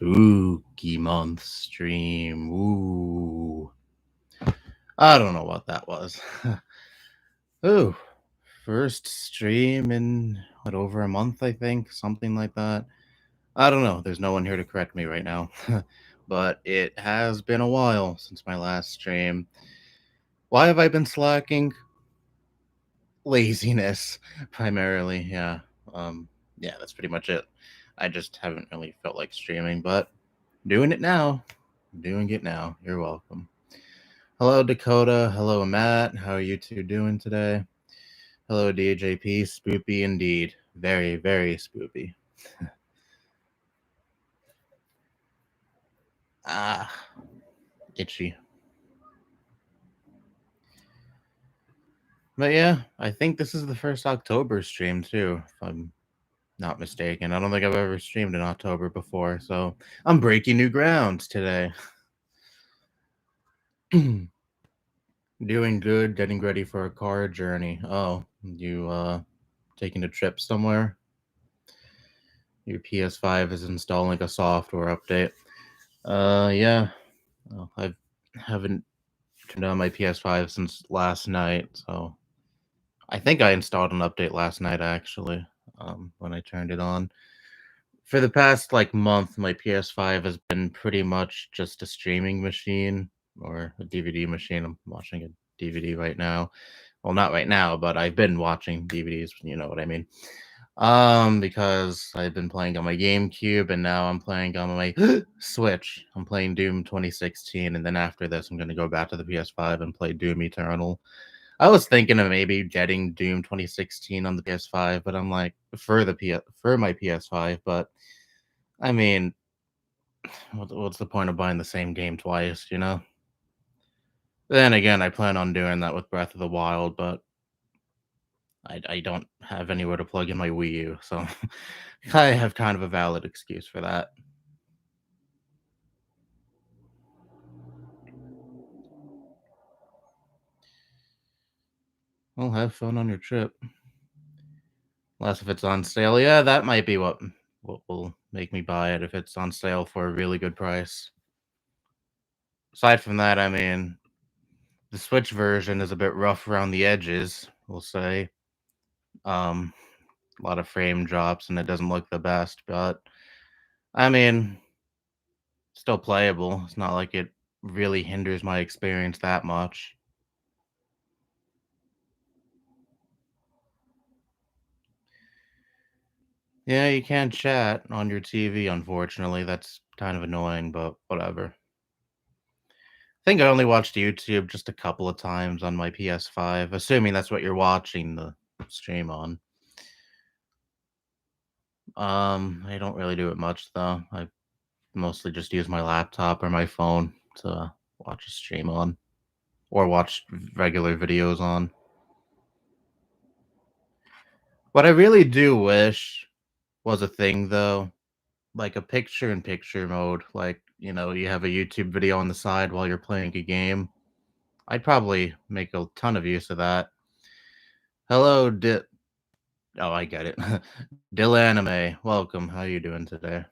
Spooky month stream. Ooh. I don't know what that was. Ooh. First stream in over a month, I think, something like that. I don't know. There's no one here to correct me right now. But it has been a while since my last stream. Why have I been slacking? Laziness, primarily, yeah. Um, yeah, that's pretty much it. I just haven't really felt like streaming, but doing it now. Doing it now. You're welcome. Hello, Dakota. Hello, Matt. How are you two doing today? Hello, DJP. Spoopy indeed. Very, very spoopy. Ah, itchy. But yeah, I think this is the first October stream too, if I'm not mistaken. I don't think I've ever streamed in October before, so I'm breaking new grounds today. Doing good, getting ready for a car journey. Oh, you taking a trip somewhere? Your PS5 is installing a software update. Yeah. Oh, I haven't turned on my PS5 since last night, so I think I installed an update last night actually. When I turned it on. For the past like month, my PS5 has been pretty much just a streaming machine or a DVD machine. I'm watching a DVD right now. Well, not right now, but I've been watching DVDs, you know what I mean. Because I've been playing on my GameCube and now I'm playing on my Switch. I'm playing Doom 2016, and then after this, I'm gonna go back to the PS5 and play Doom Eternal. I was thinking of maybe getting Doom 2016 on the PS5, but I'm like for my PS5. But I mean, what's the point of buying the same game twice? You know. Then again, I plan on doing that with Breath of the Wild, but I don't have anywhere to plug in my Wii U, so I have kind of a valid excuse for that. Well, have fun on your trip. Unless if it's on sale, yeah, that might be what will make me buy it if it's on sale for a really good price. Aside from that, I mean, the Switch version is a bit rough around the edges, we'll say. Um, a lot of frame drops and it doesn't look the best, but I mean, still playable. It's not like it really hinders my experience that much. Yeah, you can't chat on your TV, unfortunately. That's kind of annoying, but whatever. I think I only watched YouTube just a couple of times on my PS5, assuming that's what you're watching the stream on. I don't really do it much though. I mostly just use my laptop or my phone to watch a stream on or watch regular videos on. What I really do wish was a thing though, like a picture in picture mode, like, you have a YouTube video on the side while you're playing a game. I'd probably make a ton of use of that. Hello, Oh, I get it. Dill Anime, welcome. How you doing today?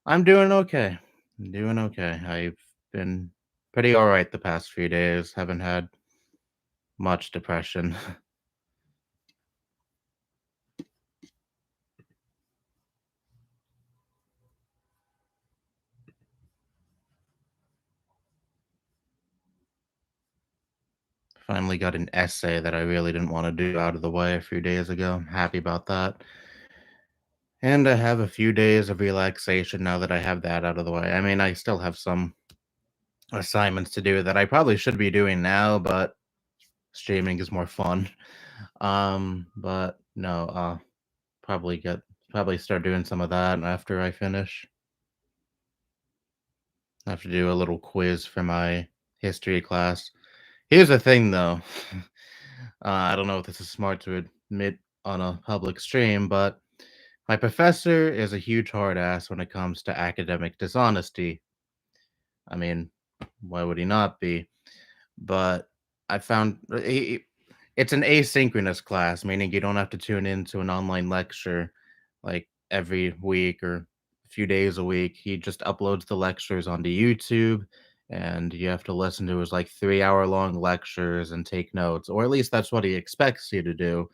I'm doing okay. I'm doing okay. I've been pretty all right the past few days. Haven't had much depression. Finally got an essay that I really didn't want to do out of the way a few days ago. I'm happy about that. And I have a few days of relaxation now that I have that out of the way. I mean, I still have some assignments to do that I probably should be doing now, but streaming is more fun. But no, probably probably start doing some of that after I finish. I have to do a little quiz for my history class. Here's the thing, though. I don't know if this is smart to admit on a public stream, but my professor is a huge hard ass when it comes to academic dishonesty. I mean, why would he not be? But I found it's an asynchronous class, meaning you don't have to tune into an online lecture like every week or a few days a week. He just uploads the lectures onto YouTube, and you have to listen to his like 3 hour long lectures and take notes, or at least that's what he expects you to do.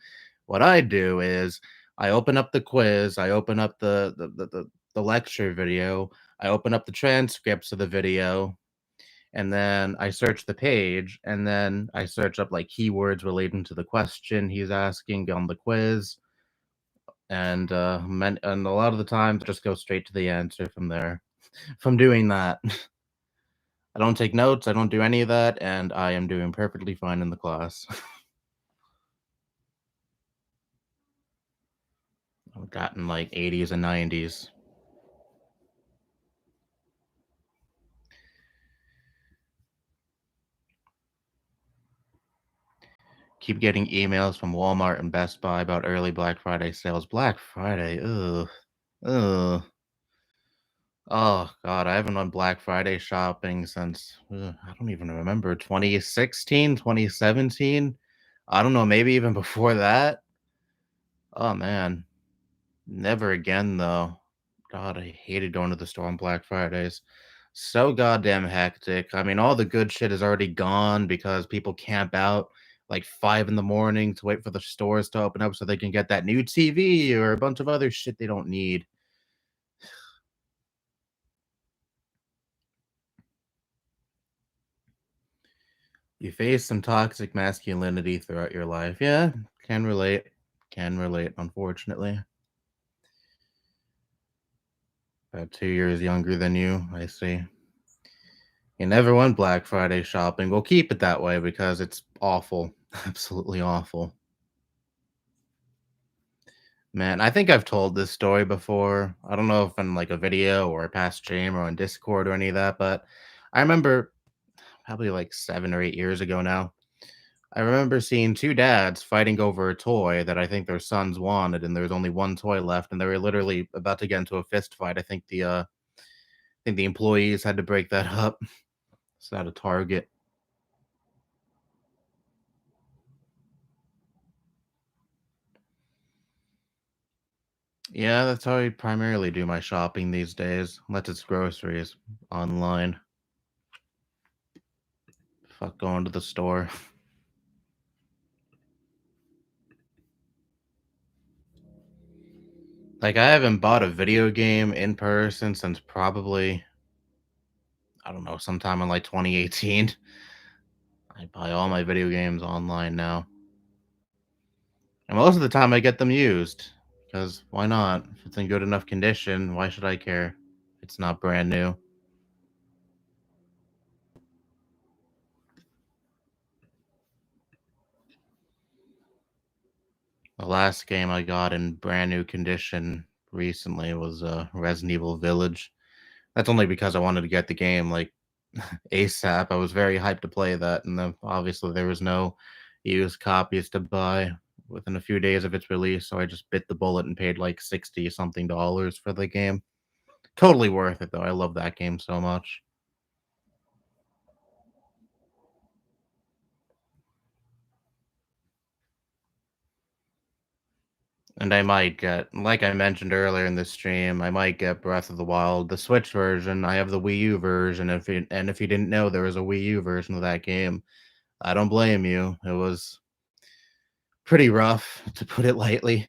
What I do is I open up the quiz, I open up the lecture video, I open up the transcripts of the video, and then I search the page, and then I search up like keywords relating to the question he's asking on the quiz, and a lot of the times just go straight to the answer from there. From doing that, I don't take notes, I don't do any of that, and I am doing perfectly fine in the class. I've gotten like 80s and 90s. Keep getting emails from Walmart and Best Buy about early Black Friday sales. Black Friday, ugh, ugh. Oh god, I haven't done Black Friday shopping since I don't even remember 2016, 2017. I don't know, maybe even before that. Oh man, never again though. God, I hated going to the store on Black Fridays. So goddamn hectic. I mean, all the good shit is already gone because people camp out like 5 in the morning to wait for the stores to open up so they can get that new TV or a bunch of other shit they don't need. You face some toxic masculinity throughout your life. Yeah, can relate. Can relate, unfortunately. About 2 years younger than you, I see. You never went Black Friday shopping. We'll keep it that way because it's awful. Absolutely awful. Man, I think I've told this story before. I don't know if in like a video or a past stream or on Discord or any of that, but I remember probably like 7 or 8 years ago now. I remember seeing two dads fighting over a toy that I think their sons wanted, and there was only one toy left, and they were literally about to get into a fist fight. I think the employees had to break that up. It's at a Target. Yeah, that's how I primarily do my shopping these days, unless it's groceries online. Fuck going to the store. Like I haven't bought a video game in person since probably I don't know, sometime in like 2018. I buy all my video games online now. And most of the time I get them used. Because why not? If it's in good enough condition, why should I care? It's not brand new. The last game I got in brand new condition recently was Resident Evil Village. That's only because I wanted to get the game like ASAP. I was very hyped to play that, and then obviously there was no used copies to buy within a few days of its release, so I just bit the bullet and paid like 60 something dollars for the game. Totally worth it though. I love that game so much. And I might get, like I mentioned earlier in the stream, I might get Breath of the Wild, the Switch version. I have the Wii U version. If you didn't know there was a Wii U version of that game, I don't blame you. It was pretty rough to put it lightly.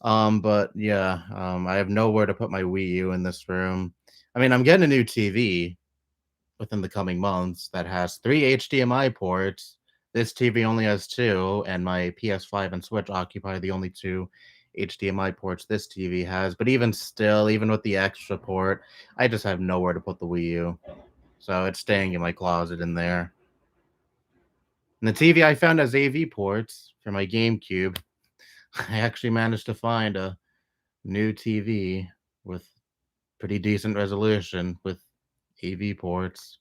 But yeah, I have nowhere to put my Wii U in this room. I mean, I'm getting a new TV within the coming months that has three HDMI ports. This TV only has two, and my PS5 and Switch occupy the only two HDMI ports this TV has. But even still, even with the extra port, I just have nowhere to put the Wii U. So it's staying in my closet in there. And the TV I found has AV ports for my GameCube. I actually managed to find a new TV with pretty decent resolution with AV ports.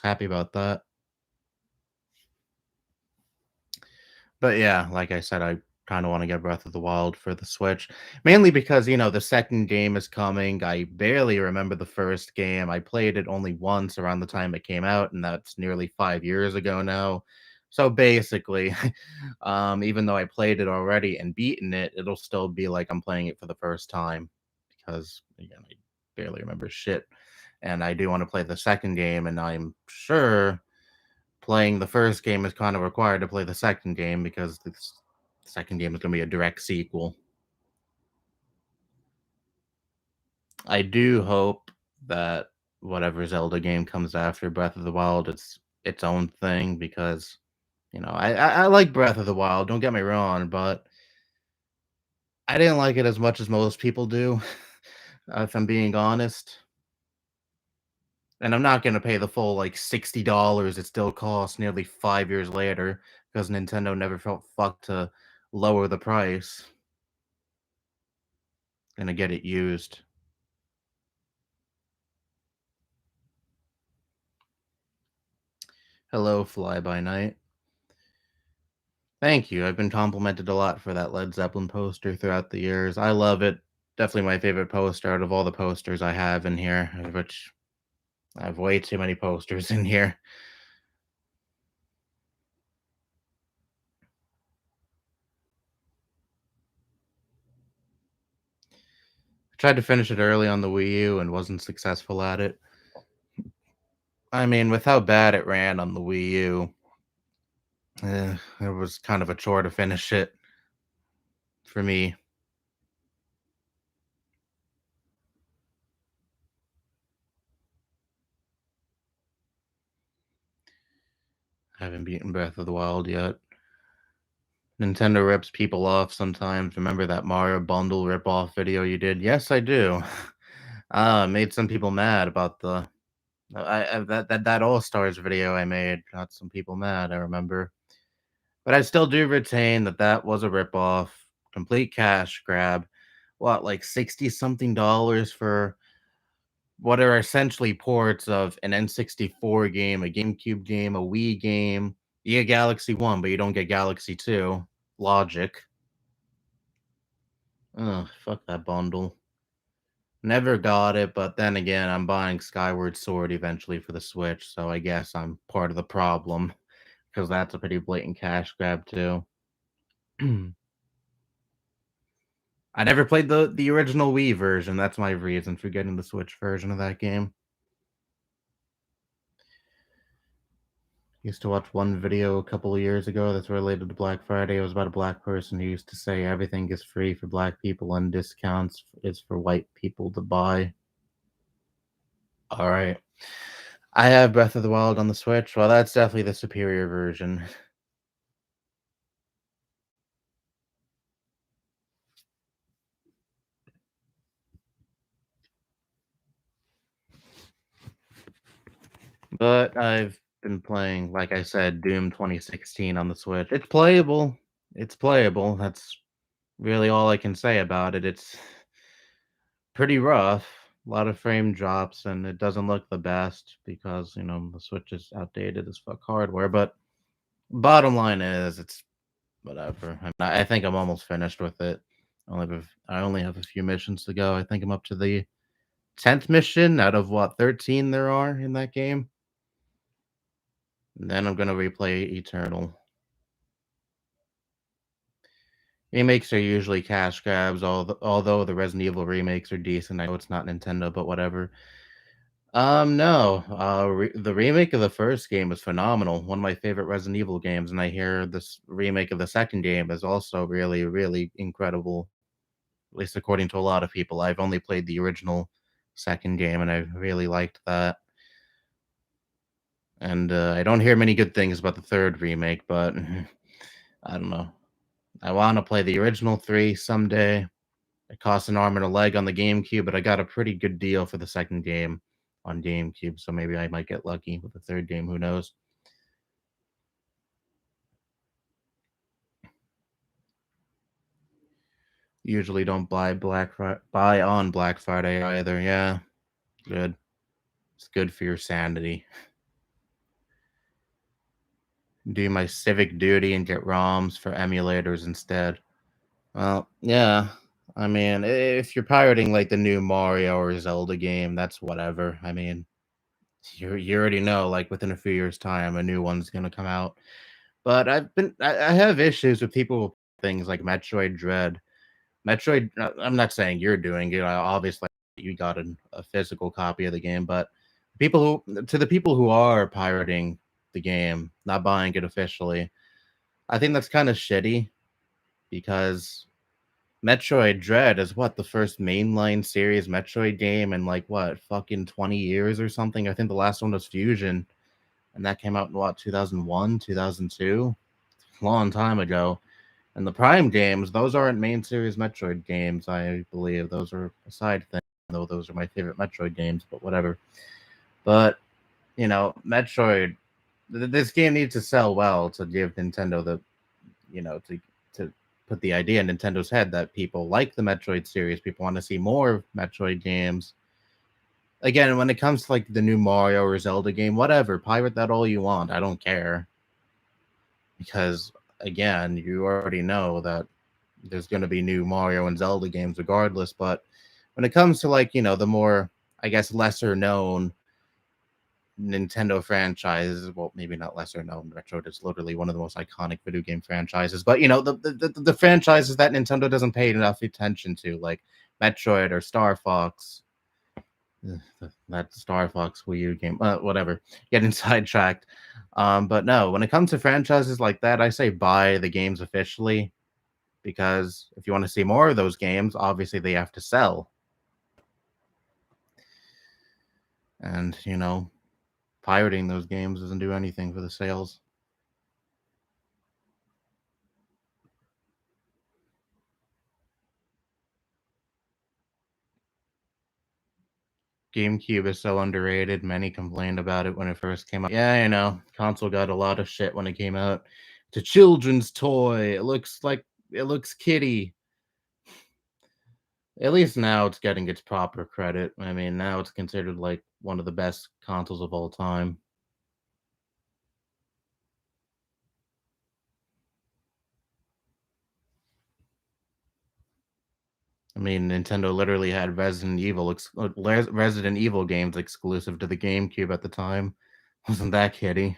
Happy about that. But yeah, like I said, I kind of want to get Breath of the Wild for the Switch, mainly because the second game is coming. I barely remember the first game. I played it only once around the time it came out, and that's nearly 5 years ago now. So basically, even though I played it already and beaten it, it'll still be like I'm playing it for the first time because again, barely remember shit. And I do want to play the second game, and I'm sure playing the first game is kind of required to play the second game because the second game is going to be a direct sequel. I do hope that whatever Zelda game comes after Breath of the Wild, it's its own thing because I like Breath of the Wild. Don't get me wrong, but I didn't like it as much as most people do, if I'm being honest. And I'm not gonna pay the full like $60 it still costs nearly 5 years later because Nintendo never felt fucked to lower the price. Gonna get it used. Hello, Fly by Night. Thank you. I've been complimented a lot for that Led Zeppelin poster throughout the years. I love it. Definitely my favorite poster out of all the posters I have in here, which I have way too many posters in here. I tried to finish it early on the Wii U and wasn't successful at it. I mean, with how bad it ran on the Wii U, it was kind of a chore to finish it for me. I haven't beaten Breath of the Wild yet. Nintendo rips people off sometimes. Remember that Mario bundle rip-off video you did? Yes, I do. Made some people mad about the that All Stars video I made. Got some people mad. I remember, but I still do retain that that was a rip-off, complete cash grab. What, like 60 something dollars for what are essentially ports of an N64 game, a GameCube game, a Wii game. You get Galaxy 1, but you don't get Galaxy 2. Logic. Ugh, fuck that bundle. Never got it, but then again, I'm buying Skyward Sword eventually for the Switch, so I guess I'm part of the problem because that's a pretty blatant cash grab too. I never played the original Wii version. That's my reason for getting the Switch version of that game. Used to watch one video a couple of years ago that's related to Black Friday. It was about a black person who used to say everything is free for black people and discounts is for white people to buy. All right. I have Breath of the Wild on the Switch. Well, that's definitely the superior version. But I've been playing, like I said, Doom 2016 on the Switch. It's playable. It's playable. That's really all I can say about it. It's pretty rough. A lot of frame drops, and it doesn't look the best because, the Switch is outdated as fuck hardware. But bottom line is, it's whatever. I think I'm almost finished with it. I only have a few missions to go. I think I'm up to the 10th mission out of what 13 there are in that game. And then I'm gonna replay Eternal. Remakes are usually cash grabs, although the Resident Evil remakes are decent. I know it's not Nintendo, but whatever. No. The remake of the first game was phenomenal. One of my favorite Resident Evil games, and I hear this remake of the second game is also really, really incredible. At least according to a lot of people. I've only played the original second game, and I really liked that. And I don't hear many good things about the third remake, but I don't know. I want to play the original three someday. It costs an arm and a leg on the GameCube, but I got a pretty good deal for the second game on GameCube, so maybe I might get lucky with the third game. Who knows? Usually don't buy on Black Friday either. Yeah, good. It's good for your sanity. Do my civic duty and get ROMs for emulators instead. Well, yeah. I mean, if you're pirating like the new Mario or Zelda game, that's whatever. I mean, you already know, like within a few years' time, a new one's gonna come out. But I have issues with people with things like Metroid Dread. I'm not saying you're doing it. Obviously, you got a physical copy of the game. But to the people who are pirating the game, not buying it officially, I think that's kind of shitty because Metroid Dread is what the first mainline series Metroid game in like what fucking 20 years or something. I think the last one was Fusion, and that came out in what 2001, 2002, long time ago. And the Prime games, those aren't main series Metroid games, I believe. Those are a side thing, though those are my favorite Metroid games, but whatever. But, Metroid, this game needs to sell well to give Nintendo to put the idea in Nintendo's head that people like the Metroid series, people want to see more Metroid games. Again, when it comes to like the new Mario or Zelda game, whatever, pirate that all you want. I don't care. Because again, you already know that there's going to be new Mario and Zelda games regardless. But when it comes to like, the more, I guess, lesser known Nintendo franchises, well, maybe not lesser known, Metroid is literally one of the most iconic video game franchises, but the franchises that Nintendo doesn't pay enough attention to, like Metroid or Star Fox. That Star Fox Wii U game, whatever, getting sidetracked. But no, when it comes to franchises like that, I say buy the games officially, because if you want to see more of those games, obviously they have to sell. And, pirating those games doesn't do anything for the sales. GameCube is so underrated. Many complained about it when it first came out. Yeah, console got a lot of shit when it came out. It's a children's toy. It looks kiddie. At least now it's getting its proper credit. I mean, now it's considered like one of the best consoles of all time. I mean, Nintendo literally had Resident Evil games exclusive to the GameCube at the time. Wasn't that kiddie?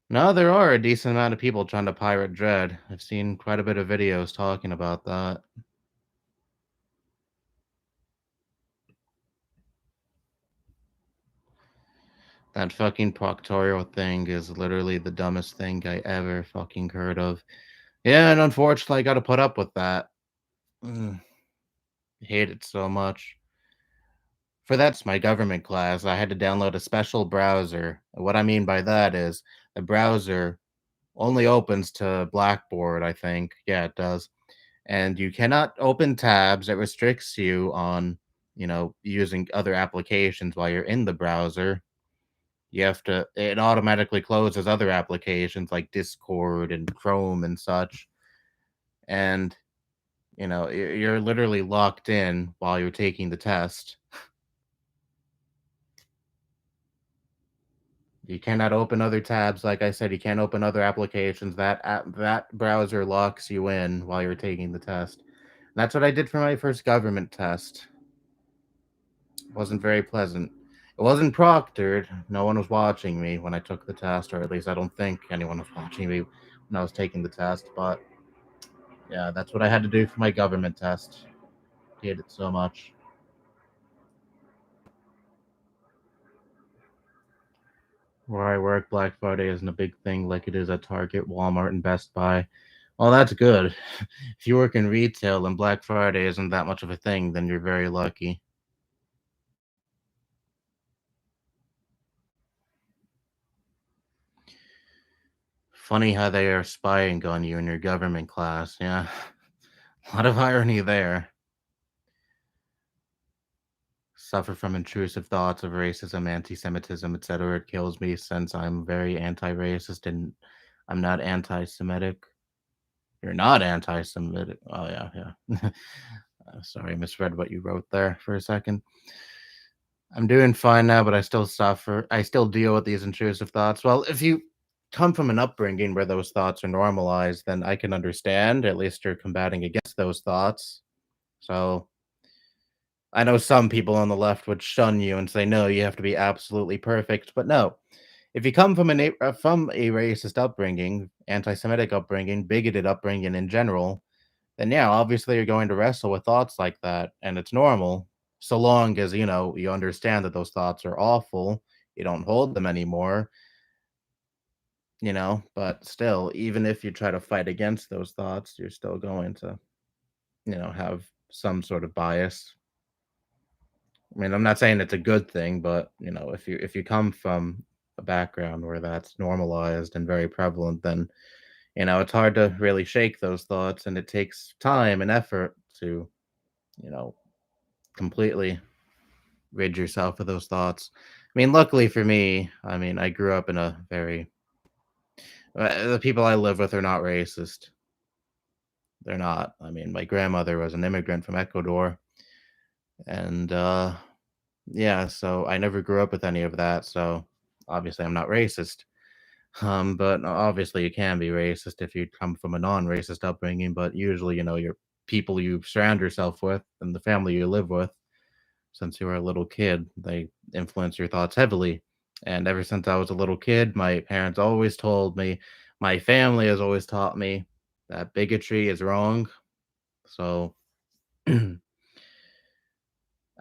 No, there are a decent amount of people trying to pirate Dread. I've seen quite a bit of videos talking about that. That fucking Proctorio thing is literally the dumbest thing I ever fucking heard of. Yeah, and unfortunately, I gotta put up with that. Ugh, I hate it so much. For that's my government class, I had to download a special browser. What I mean by that is the browser only opens to Blackboard, I think. Yeah, it does. And you cannot open tabs. It restricts you on, using other applications while you're in the browser. It automatically closes other applications like Discord and Chrome and such. And, you're literally locked in while you're taking the test. You cannot open other tabs. Like I said, you can't open other applications. That browser locks you in while you're taking the test. And that's what I did for my first government test. It wasn't very pleasant. It wasn't proctored. No one was watching me when I took the test, or at least I don't think anyone was watching me when I was taking the test. But yeah, that's what I had to do for my government test. Hate it so much. Where I work, Black Friday isn't a big thing like it is at Target, Walmart, and Best Buy. Well, that's good. If you work in retail and Black Friday isn't that much of a thing, then you're very lucky. Funny how they are spying on you in your government class. Yeah, a lot of irony there. Suffer from intrusive thoughts of racism, anti-Semitism, etc. It kills me since I'm very anti-racist and I'm not anti-Semitic. You're not anti-Semitic. Oh yeah, yeah. Sorry, I misread what you wrote there for a second. I'm doing fine now, but I still suffer. I still deal with these intrusive thoughts. Well, if you come from an upbringing where those thoughts are normalized, then I can understand. At least you're combating against those thoughts. So I know some people on the left would shun you and say, no, you have to be absolutely perfect. But no, if you come from from a racist upbringing, anti Semitic upbringing, bigoted upbringing in general, then yeah, obviously you're going to wrestle with thoughts like that, and it's normal. So long as you understand that those thoughts are awful, you don't hold them anymore, but still, even if you try to fight against those thoughts, you're still going to, have some sort of bias. I mean, I'm not saying it's a good thing, but if you come from a background where that's normalized and very prevalent, then it's hard to really shake those thoughts, and it takes time and effort to, you know, completely rid yourself of those thoughts. I mean, luckily for me, I mean, I grew up in a very the people I live with are not racist. They're not. I mean, my grandmother was an immigrant from Ecuador, and yeah, so I never grew up with any of that. So obviously, I'm not racist. But obviously, you can be racist if you come from a non-racist upbringing. But usually, your people you surround yourself with and the family you live with since you were a little kid, they influence your thoughts heavily. And ever since I was a little kid, my parents always told me, my family has always taught me that bigotry is wrong. So I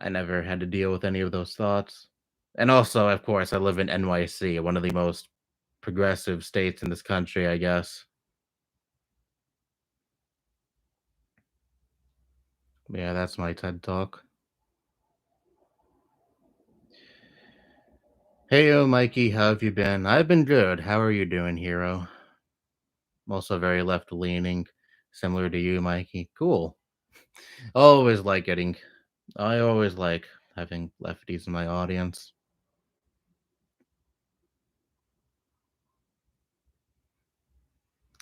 never had to deal with any of those thoughts. And also, of course, I live in NYC, one of the most progressive states in this country, I guess. Yeah, that's my TED talk. Hey, Mikey, how have you been? I've been good. How are you doing, hero? I'm also very left leaning, similar to you, Mikey. Cool. Always like getting, I always like having lefties in my audience.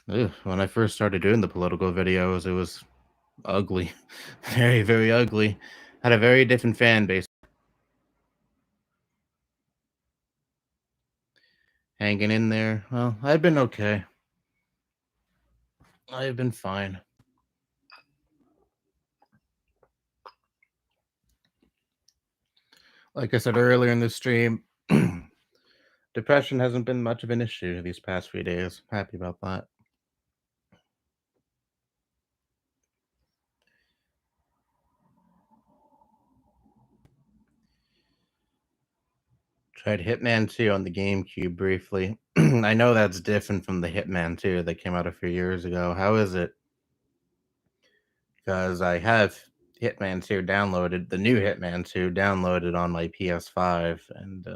Ugh, when I first started doing the political videos, it was ugly. Very, very ugly. Had a very different fan base. Hanging in there. Well, I've been okay. I've been fine. Like I said earlier in the stream, depression hasn't been much of an issue these past few days. Happy about that. Tried Hitman 2 on the GameCube briefly. I know that's different from the Hitman 2 that came out a few years ago. How is it? Because I have Hitman 2 downloaded, the new Hitman 2 downloaded on my PS5, and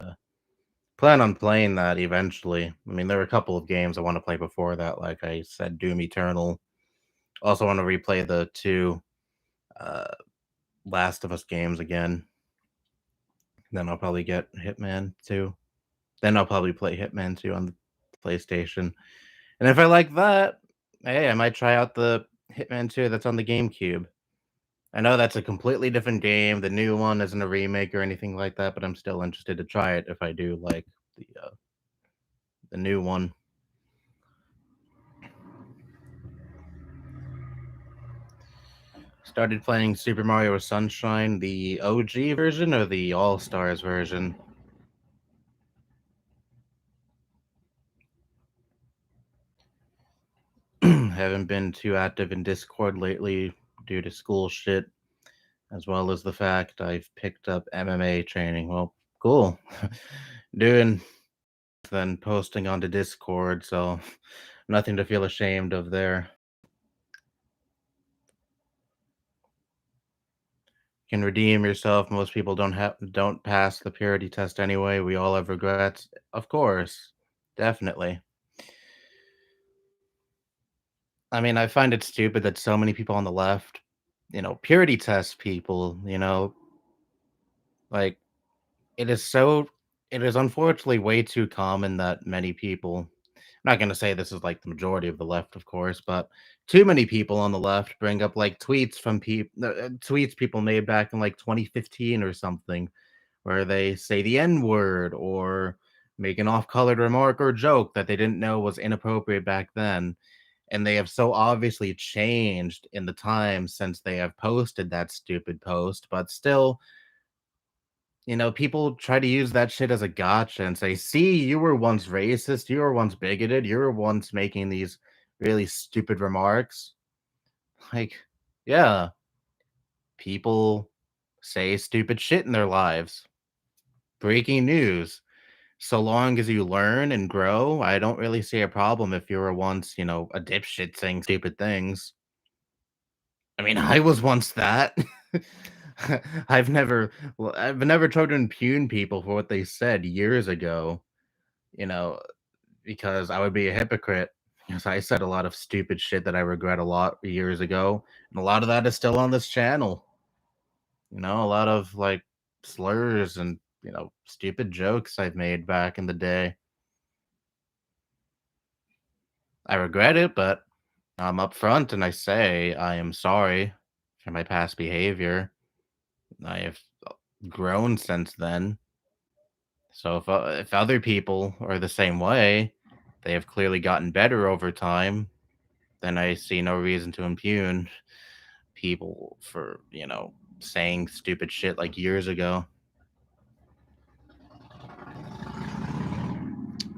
plan on playing that eventually. I mean, there are a couple of games I want to play before that, like I said, Doom Eternal. Also want to replay the two uh, Last of Us games again. Then I'll probably get Hitman 2. Then I'll probably play Hitman 2 on the PlayStation. And if I like that, hey, I might try out the Hitman 2 that's on the GameCube. I know that's a completely different game. The new one isn't a remake or anything like that, but I'm still interested to try it if I do like the new one. Started playing Super Mario Sunshine, the OG version or the All Stars version. Haven't been too active in Discord lately due to school shit, as well as the fact I've picked up MMA training. Well, cool. Doing then posting onto Discord, so nothing to feel ashamed of there. Can redeem yourself. Most people don't pass the purity test anyway. We all have regrets. Of course. Definitely. I mean, I find it stupid that so many people on the left, purity test people, like it is so it is unfortunately way too common that many people, I'm not going to say this is like the majority of the left, of course, but too many people on the left bring up like tweets people made back in like 2015 or something, where they say the N word or make an off colored remark or joke that they didn't know was inappropriate back then. And they have so obviously changed in the time since they have posted that stupid post, but still, people try to use that shit as a gotcha and say, see, you were once racist, you were once bigoted, you were once making these really stupid remarks. Like, yeah, people say stupid shit in their lives. Breaking news. So long as you learn and grow, I don't really see a problem if you were once, a dipshit saying stupid things. I mean, I was once that. I've never tried to impugn people for what they said years ago, you know, because I would be a hypocrite. Because I said a lot of stupid shit that I regret a lot years ago, and a lot of that is still on this channel. A lot of like slurs and stupid jokes I've made back in the day. I regret it, but I'm upfront and I say I am sorry for my past behavior. I have grown since then. So if other people are the same way, they have clearly gotten better over time, then I see no reason to impugn people for, saying stupid shit like years ago.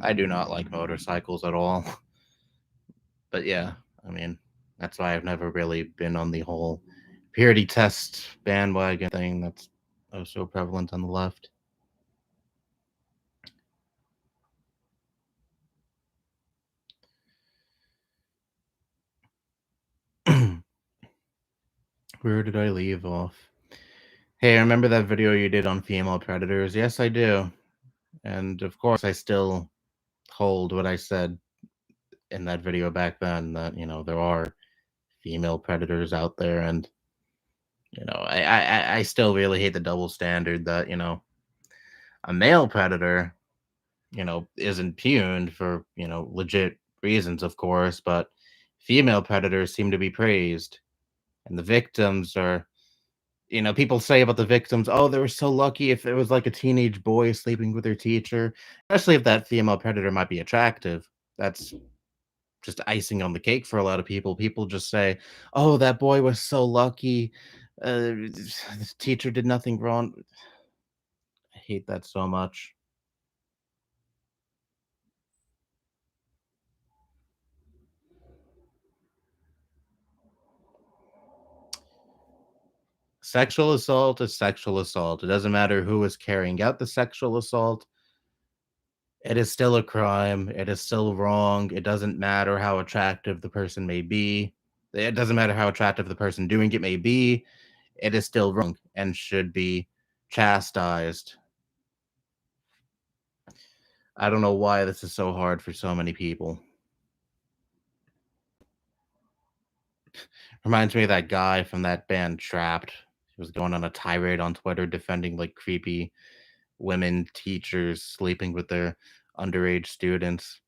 I do not like motorcycles at all. But yeah, I mean, that's why I've never really been on the whole purity test bandwagon thing that's so prevalent on the left. Where did I leave off? Hey, I remember that video you did on female predators. Yes, I do. And of course, I still hold what I said in that video back then that, there are female predators out there. And, I still really hate the double standard that, a male predator, is impugned for, legit reasons, of course, but female predators seem to be praised. And the victims are, people say about the victims, oh, they were so lucky if it was like a teenage boy sleeping with their teacher, especially if that female predator might be attractive. That's just icing on the cake for a lot of people. People just say, oh, that boy was so lucky. The teacher did nothing wrong. I hate that so much. Sexual assault is sexual assault. It doesn't matter who is carrying out the sexual assault. It is still a crime. It is still wrong. It doesn't matter how attractive the person may be. It doesn't matter how attractive the person doing it may be. It is still wrong and should be chastised. I don't know why this is so hard for so many people. Reminds me of that guy from that band Trapped. He was going on a tirade on Twitter defending like creepy women teachers sleeping with their underage students.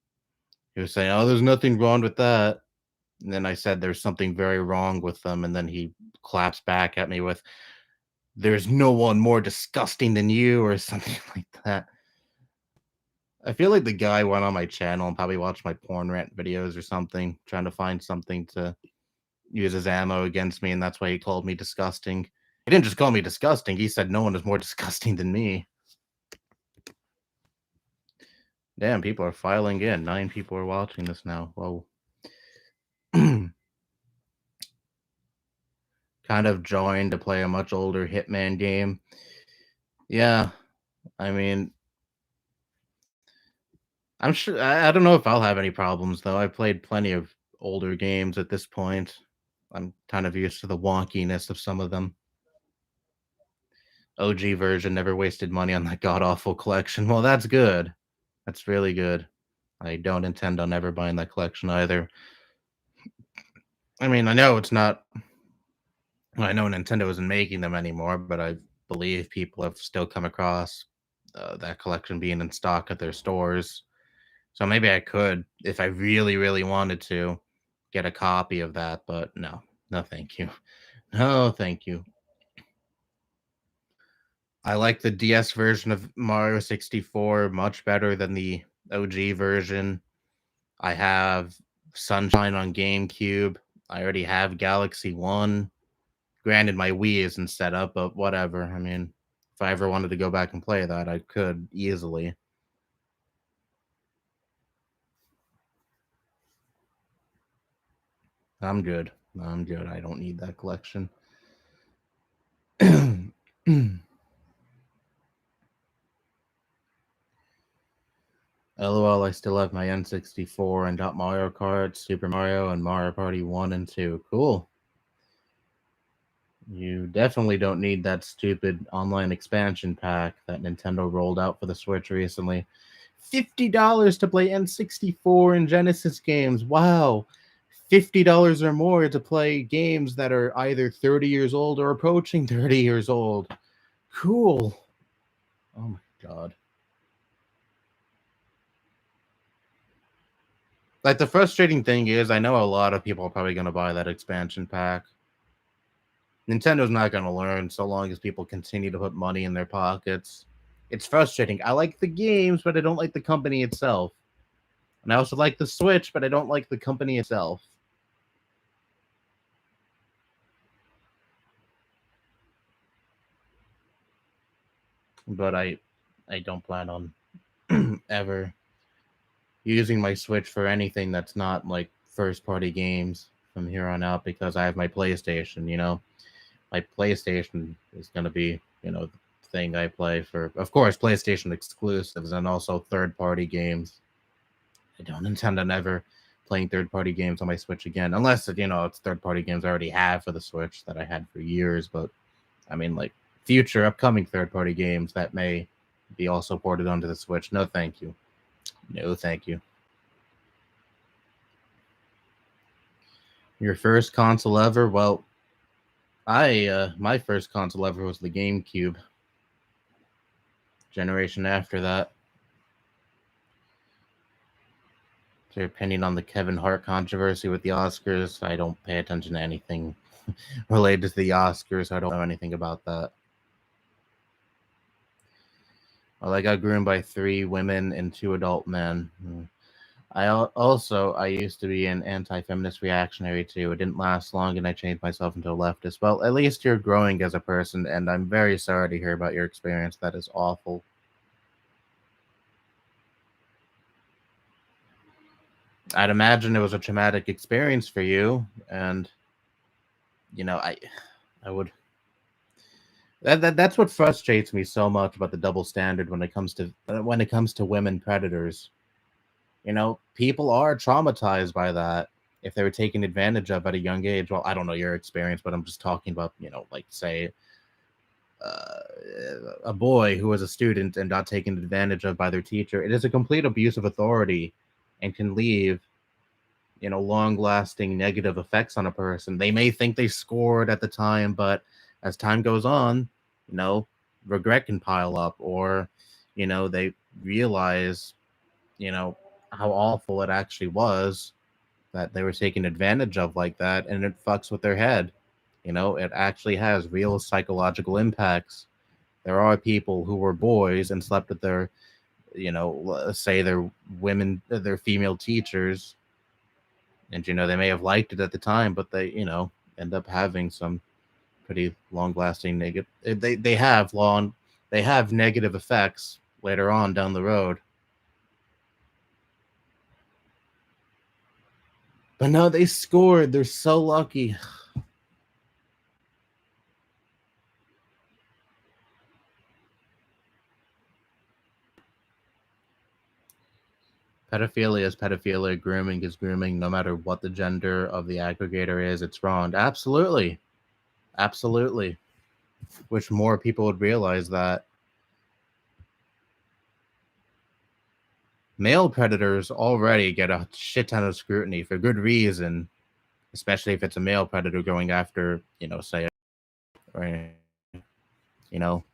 He was saying, "Oh, there's nothing wrong with that." And then I said, "There's something very wrong with them." And then he claps back at me with, "There's no one more disgusting than you," or something like that. I feel like the guy went on my channel and probably watched my porn rant videos or something, trying to find something to use as ammo against me, and that's why he called me disgusting. He didn't just call me disgusting, he said no one is more disgusting than me. Damn, people are filing in. 9 people are watching this now. Whoa. Kind of joined to play a much older Hitman game. Yeah, I mean, I'm sure I don't know if I'll have any problems though. I've played plenty of older games at this point. I'm kind of used to the wonkiness of some of them. OG version never wasted money on that god awful collection. Well, that's good. That's really good. I don't intend on ever buying that collection either. I mean, I know it's not. I know Nintendo isn't making them anymore, but I believe people have still come across that collection being in stock at their stores. So maybe I could, if I really, really wanted to, get a copy of that. But no, no, thank you. No, thank you. I like the DS version of Mario 64 much better than the OG version. I have Sunshine on GameCube. I already have Galaxy One. Granted, my Wii isn't set up, but whatever. I mean, if I ever wanted to go back and play that, I could easily. I'm good. I'm good. I don't need that collection. LOL, I still have my N64 and got Mario Kart, Super Mario, and Mario Party 1 and 2. Cool. You definitely don't need that stupid online expansion pack that Nintendo rolled out for the Switch recently. $50 to play N64 and Genesis games. Wow. $50 or more to play games that are either 30 years old or approaching 30 years old. Cool. Oh my god. Like, the frustrating thing is, I know a lot of people are probably going to buy that expansion pack. Nintendo's not going to learn so long as people continue to put money in their pockets. It's frustrating. I like the games, but I don't like the company itself. And I also like the Switch, but I don't like the company itself. But I don't plan on ever using my Switch for anything that's not like first party games from here on out, because I have my PlayStation, you know. My PlayStation is going to be, the thing I play for, of course, PlayStation exclusives and also third party games. I don't intend on ever playing third party games on my Switch again, unless, it's third party games I already have for the Switch that I had for years. But I mean, like, future upcoming third party games that may be also ported onto the Switch. No, thank you. No, thank you. Your first console ever? Well, my first console ever was the GameCube. Generation after that. Your opinion on the Kevin Hart controversy with the Oscars? I don't pay attention to anything related to the Oscars. I don't know anything about that. Well, I got groomed by 3 women and 2 adult men. I used to be an anti-feminist reactionary too. It didn't last long, and I changed myself into a leftist. Well, at least you're growing as a person, and I'm very sorry to hear about your experience. That is awful. I'd imagine it was a traumatic experience for you, and I would. That's what frustrates me so much about the double standard when it comes to women predators. People are traumatized by that if they were taken advantage of at a young age. Well, I don't know your experience, but I'm just talking about, like, say, uh, a boy who was a student and got taken advantage of by their teacher. It is a complete abuse of authority and can leave, long lasting negative effects on a person. They may think they scored at the time, but as time goes on, you know, regret can pile up, or, they realize, you know, how awful it actually was that they were taken advantage of like that, and it fucks with their head. It actually has real psychological impacts. There are people who were boys and slept with their, say their their female teachers, and they may have liked it at the time, but they, end up having some pretty long lasting negative. They have negative effects later on down the road. But no, they scored. They're so lucky. Pedophilia is pedophilia. Grooming is grooming. No matter what the gender of the aggregator is, it's wrong. Absolutely. Absolutely. Wish more people would realize that. Male predators already get a shit ton of scrutiny for good reason, especially if it's a male predator going after, say, or, you know,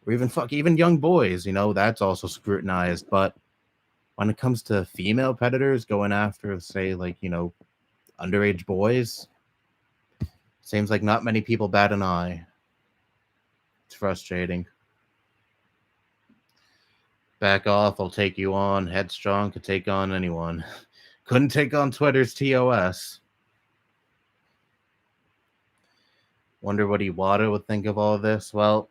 or even young boys, that's also scrutinized. But when it comes to female predators going after, say, like, underage boys, seems like not many people bat an eye. It's frustrating. Back off, I'll take you on. Headstrong could take on anyone. Couldn't take on Twitter's TOS. Wonder what Iwata would think of all of this. Well,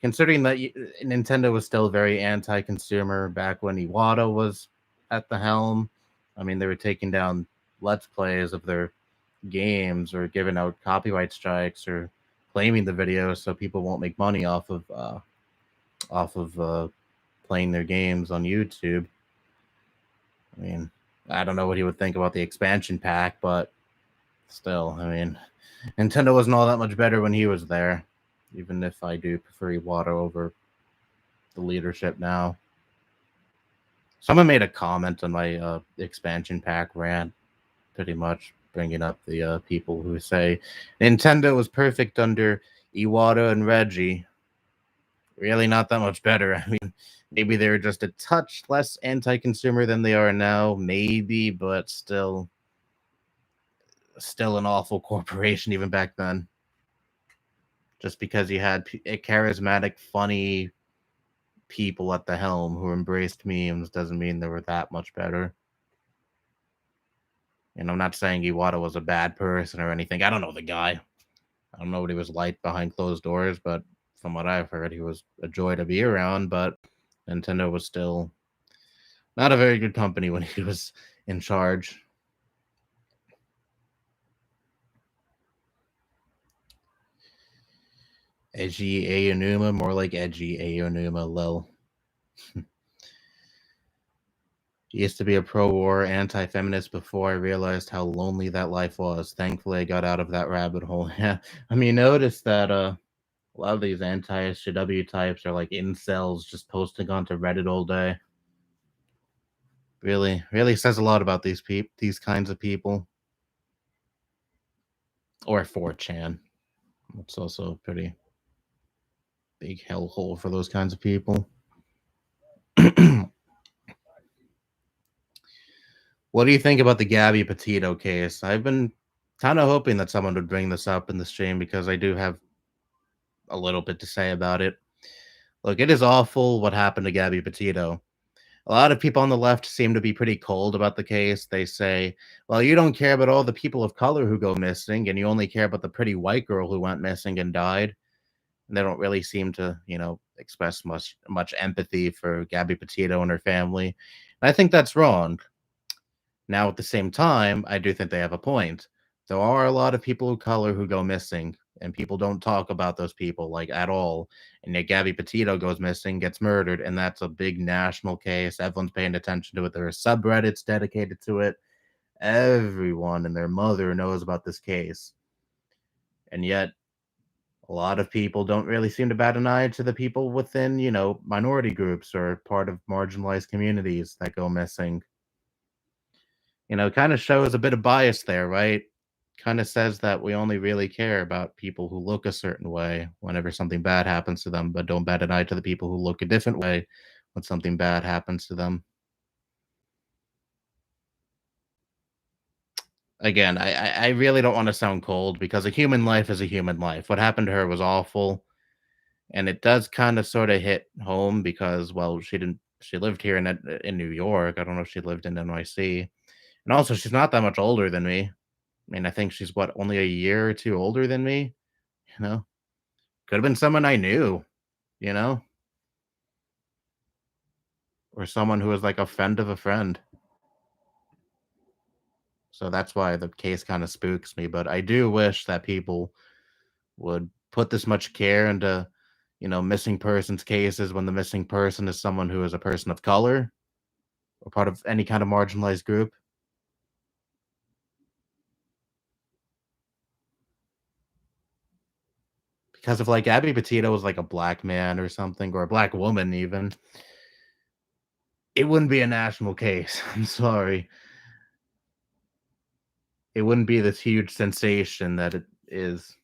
considering that Nintendo was still very anti-consumer back when Iwata was at the helm, I mean, they were taking down Let's Plays of their games or giving out copyright strikes or claiming the videos so people won't make money off of playing their games on YouTube. I mean, I don't know what he would think about the expansion pack, but still, I mean, Nintendo wasn't all that much better when he was there. Even if I do prefer Iwata over the leadership now. Someone made a comment on my expansion pack rant, pretty much bringing up the people who say Nintendo was perfect under Iwata and Reggie. Really, not that much better. I mean, maybe they're just a touch less anti-consumer than they are now, maybe, but still an awful corporation even back then. Just because you had a charismatic, funny people at the helm who embraced memes doesn't mean they were that much better. And I'm not saying Iwata was a bad person or anything. I don't know the guy. I don't know what he was like behind closed doors, but from what I've heard, he was a joy to be around. But Nintendo was still not a very good company when he was in charge. Edgy Aonuma, more like edgy Aonuma, lol. He used to be a pro-war, anti-feminist before I realized how lonely that life was. Thankfully, I got out of that rabbit hole. Yeah, I mean, notice that a lot of these anti-SJW types are like incels just posting onto Reddit all day. Really says a lot about these kinds of people. Or 4chan. It's also a pretty big hellhole for those kinds of people. What do you think about the Gabby Petito case? I've been kind of hoping that someone would bring this up in the stream because I do have a little bit to say about it. Look, it is awful what happened to Gabby Petito. A lot of people on the left seem to be pretty cold about the case. They say, well, you don't care about all the people of color who go missing, and you only care about the pretty white girl who went missing and died. And they don't really seem to, express much empathy for Gabby Petito and her family. And I think that's wrong. Now, at the same time, I do think they have a point. There are a lot of people of color who go missing, and people don't talk about those people like at all. And yet, Gabby Petito goes missing, gets murdered, and that's a big national case. Everyone's paying attention to it. There are subreddits dedicated to it. Everyone and their mother knows about this case. And yet, a lot of people don't really seem to bat an eye to the people within, minority groups or part of marginalized communities that go missing. Kind of shows a bit of bias there, right? Kind of says that we only really care about people who look a certain way whenever something bad happens to them, but don't bat an eye to the people who look a different way when something bad happens to them. Again, I really don't want to sound cold because a human life is a human life. What happened to her was awful, and it does kind of sort of hit home because, well, she lived here in New York. I don't know if she lived in NYC, and also she's not that much older than me. I mean, I think she's what, only a year or two older than me. You know, could have been someone I knew. You know, or someone who was like a friend of a friend. So that's why the case kind of spooks me. But I do wish that people would put this much care into, missing persons cases when the missing person is someone who is a person of color or part of any kind of marginalized group. Because if like Abby Petito was like a black man or something, or a black woman even, it wouldn't be a national case. I'm sorry. It wouldn't be this huge sensation that it is.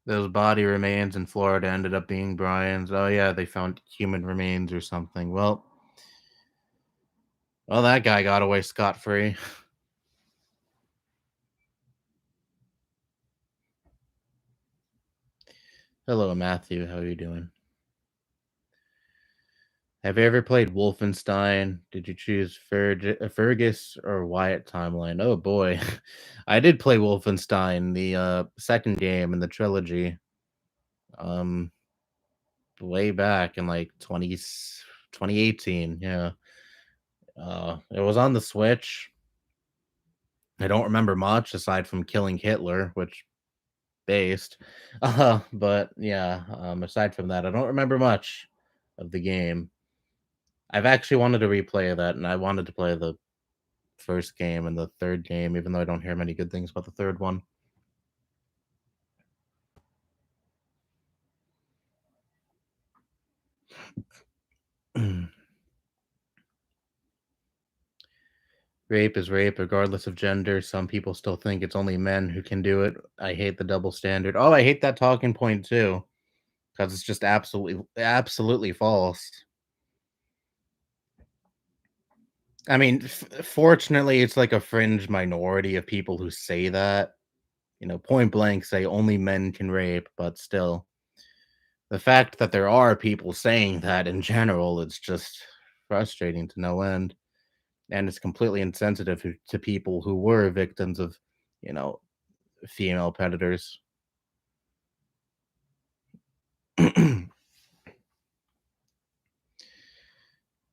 Those body remains in Florida ended up being Brian's. Oh yeah, they found human remains or something. Well, that guy got away scot free. Hello, Matthew. How are you doing? Have you ever played Wolfenstein? Did you choose Fergus or Wyatt timeline? Oh boy, I did play Wolfenstein, the second game in the trilogy. Um, way back in like 2018. Yeah. It was on the Switch. I don't remember much aside from killing Hitler, which based. But yeah, aside from that, I don't remember much of the game. I've actually wanted to replay that, and I wanted to play the first game and the third game, even though I don't hear many good things about the third one. Rape is rape, regardless of gender. Some people still think it's only men who can do it. I hate the double standard. Oh, I hate that talking point too, because it's just absolutely false. I mean, fortunately, it's like a fringe minority of people who say that. Point blank say only men can rape, but still, the fact that there are people saying that in general, it's just frustrating to no end. And it's completely insensitive to people who were victims of, you know, female predators.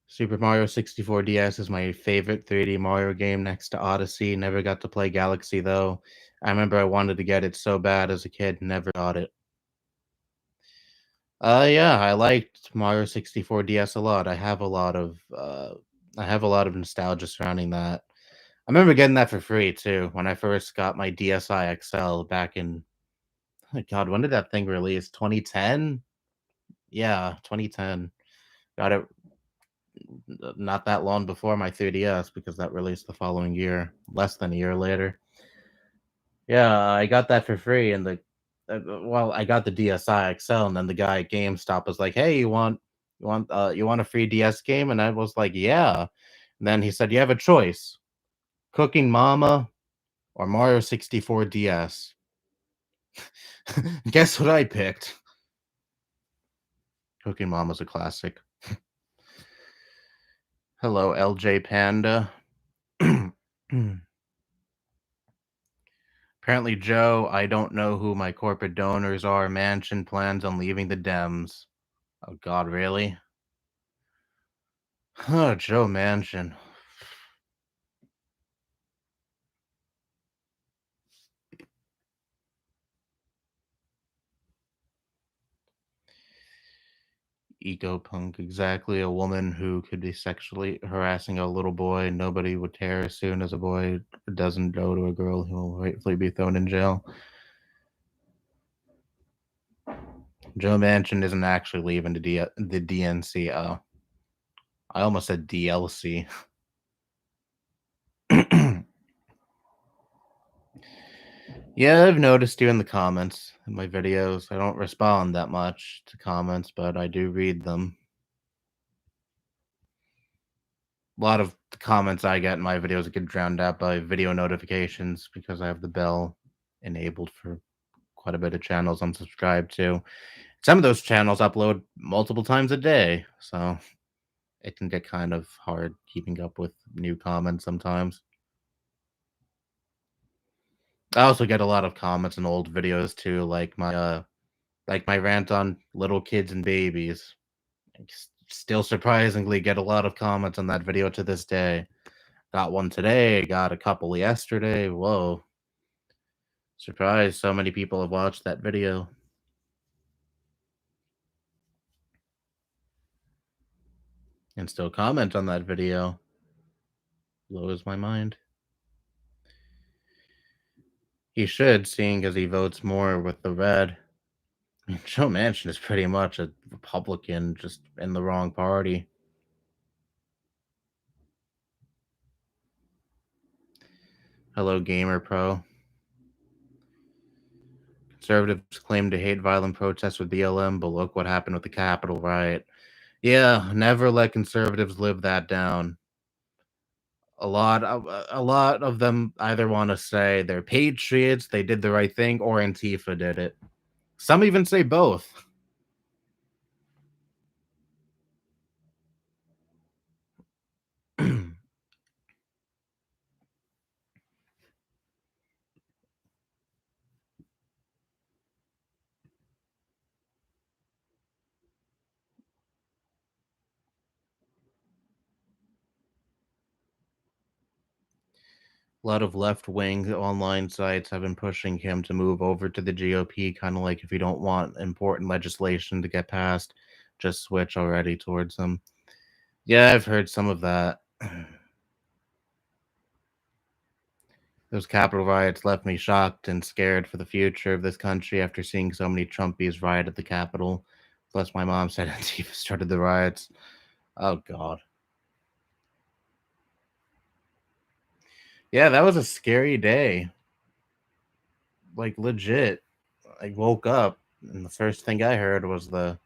Super Mario 64 DS is my favorite 3D Mario game next to Odyssey. Never got to play Galaxy though. I remember I wanted to get it so bad as a kid, never got it. Yeah, I liked Mario 64 DS a lot. I have a lot of nostalgia surrounding that. I remember getting that for free too when I first got my DSi XL back in, oh God, when did that thing release? 2010? Yeah, 2010. Got it not that long before my 3DS because that released the following year, less than a year later. Yeah, I got that for free, and well, I got the DSi XL, and then the guy at GameStop was like, "Hey, you want a free DS game?" And I was like, "Yeah." And then he said, "You have a choice: Cooking Mama or Mario 64 DS." Guess what I picked? Cooking Mama's a classic. Hello, LJ Panda. Apparently, Joe, I don't know who my corporate donors are. Mansion plans on leaving the Dems. Oh, God, really? Huh, Joe Manchin. Eco punk, exactly. A woman who could be sexually harassing a little boy. Nobody would care as soon as a boy doesn't go to a girl who will rightfully be thrown in jail. Joe Manchin isn't actually leaving the DNC. I almost said DLC. Yeah, I've noticed you in the comments in my videos. I don't respond that much to comments, but I do read them. A lot of the comments I get in my videos get drowned out by video notifications because I have the bell enabled for quite a bit of channels I'm subscribed to. Some of those channels upload multiple times a day, so it can get kind of hard keeping up with new comments sometimes. I also get a lot of comments in old videos too, like my rant on little kids and babies. Still surprisingly get a lot of comments on that video to this day. Got one today, got a couple yesterday. Whoa. Surprised so many people have watched that video and still comment on that video. Blows my mind. He should, seeing as he votes more with the red. I mean, Joe Manchin is pretty much a Republican, just in the wrong party. Hello, Gamer Pro. Conservatives claim to hate violent protests with BLM, but look what happened with the Capitol riot. Yeah, never let conservatives live that down. A lot of them either want to say they're patriots, they did the right thing, or Antifa did it. Some even say both. A lot of left wing online sites have been pushing him to move over to the GOP, kind of like if you don't want important legislation to get passed, just switch already towards him. Yeah, I've heard some of that. Those Capitol riots left me shocked and scared for the future of this country after seeing so many Trumpies riot at the Capitol. Plus, my mom said Antifa started the riots. Oh, God. Yeah, that was a scary day. Like, legit. I woke up, and the first thing I heard was the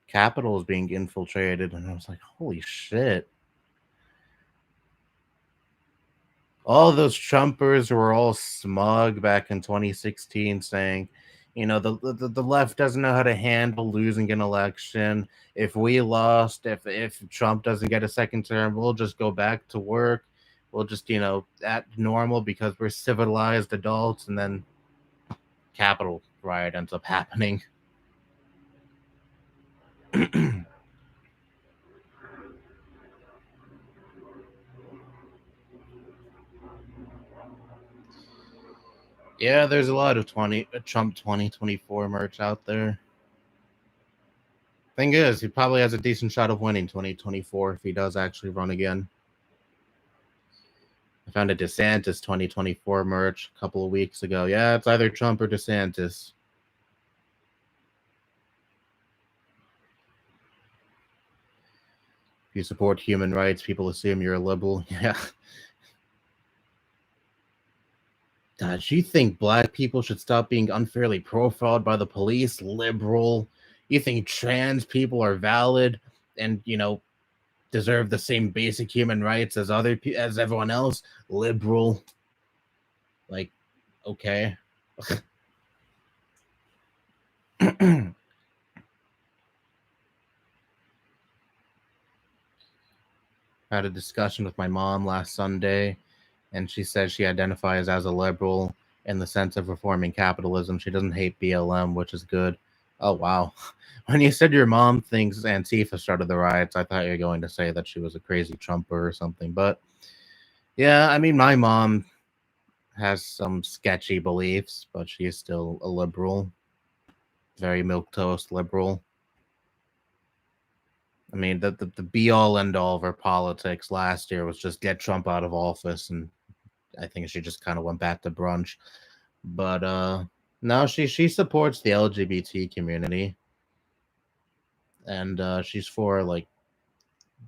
Capitol was being infiltrated, and I was like, holy shit. All those Trumpers were all smug back in 2016 saying, the left doesn't know how to handle losing an election. If we lost, if Trump doesn't get a second term, we'll just go back to work. We'll just, act normal because we're civilized adults. And then Capitol riot ends up happening. Yeah, there's a lot of Trump 2024 merch out there. Thing is, he probably has a decent shot of winning 2024 if he does actually run again. I found a DeSantis 2024 merch a couple of weeks ago. Yeah, it's either Trump or DeSantis. If you support human rights, people assume you're a liberal. Yeah. God, you think black people should stop being unfairly profiled by the police? Liberal. You think trans people are valid and, deserve the same basic human rights as as everyone else? Liberal. Like, okay. Had a discussion with my mom last Sunday, and she says she identifies as a liberal in the sense of reforming capitalism. She doesn't hate BLM, which is good. Oh, wow. When you said your mom thinks Antifa started the riots, I thought you were going to say that she was a crazy Trumper or something. But yeah, I mean, my mom has some sketchy beliefs, but she is still a liberal, very milquetoast liberal. I mean, the be all end all of her politics last year was just get Trump out of office, and I think she just kind of went back to brunch. But no, she supports the LGBT community, and she's for like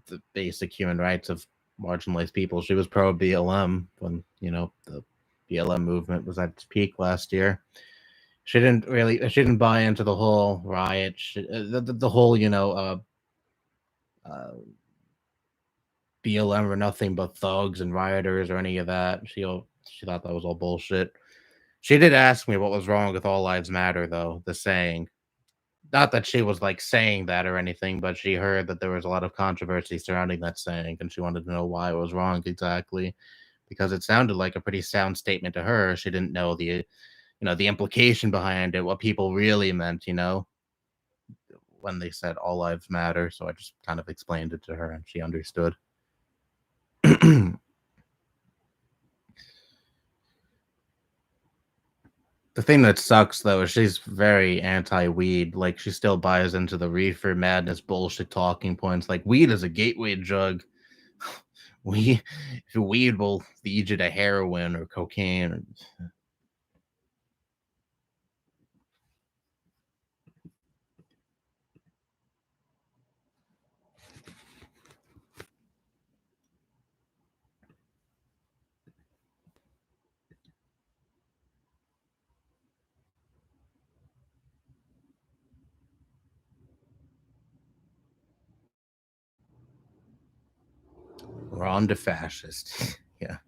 the basic human rights of marginalized people. She was pro BLM when the BLM movement was at its peak last year. She didn't buy into the whole riot, the whole uh, BLM were nothing but thugs and rioters or any of that. She thought that was all bullshit. She did ask me what was wrong with All Lives Matter, though, the saying. Not that she was like saying that or anything, but she heard that there was a lot of controversy surrounding that saying, and she wanted to know why it was wrong exactly, because it sounded like a pretty sound statement to her. She didn't know the implication behind it, what people really meant, when they said all lives matter. So I just kind of explained it to her, and she understood. The thing that sucks though is she's very anti-weed. Like she still buys into the reefer madness bullshit talking points. Like weed is a gateway drug. We weed will lead you to heroin or cocaine. Ron the fascist. Yeah.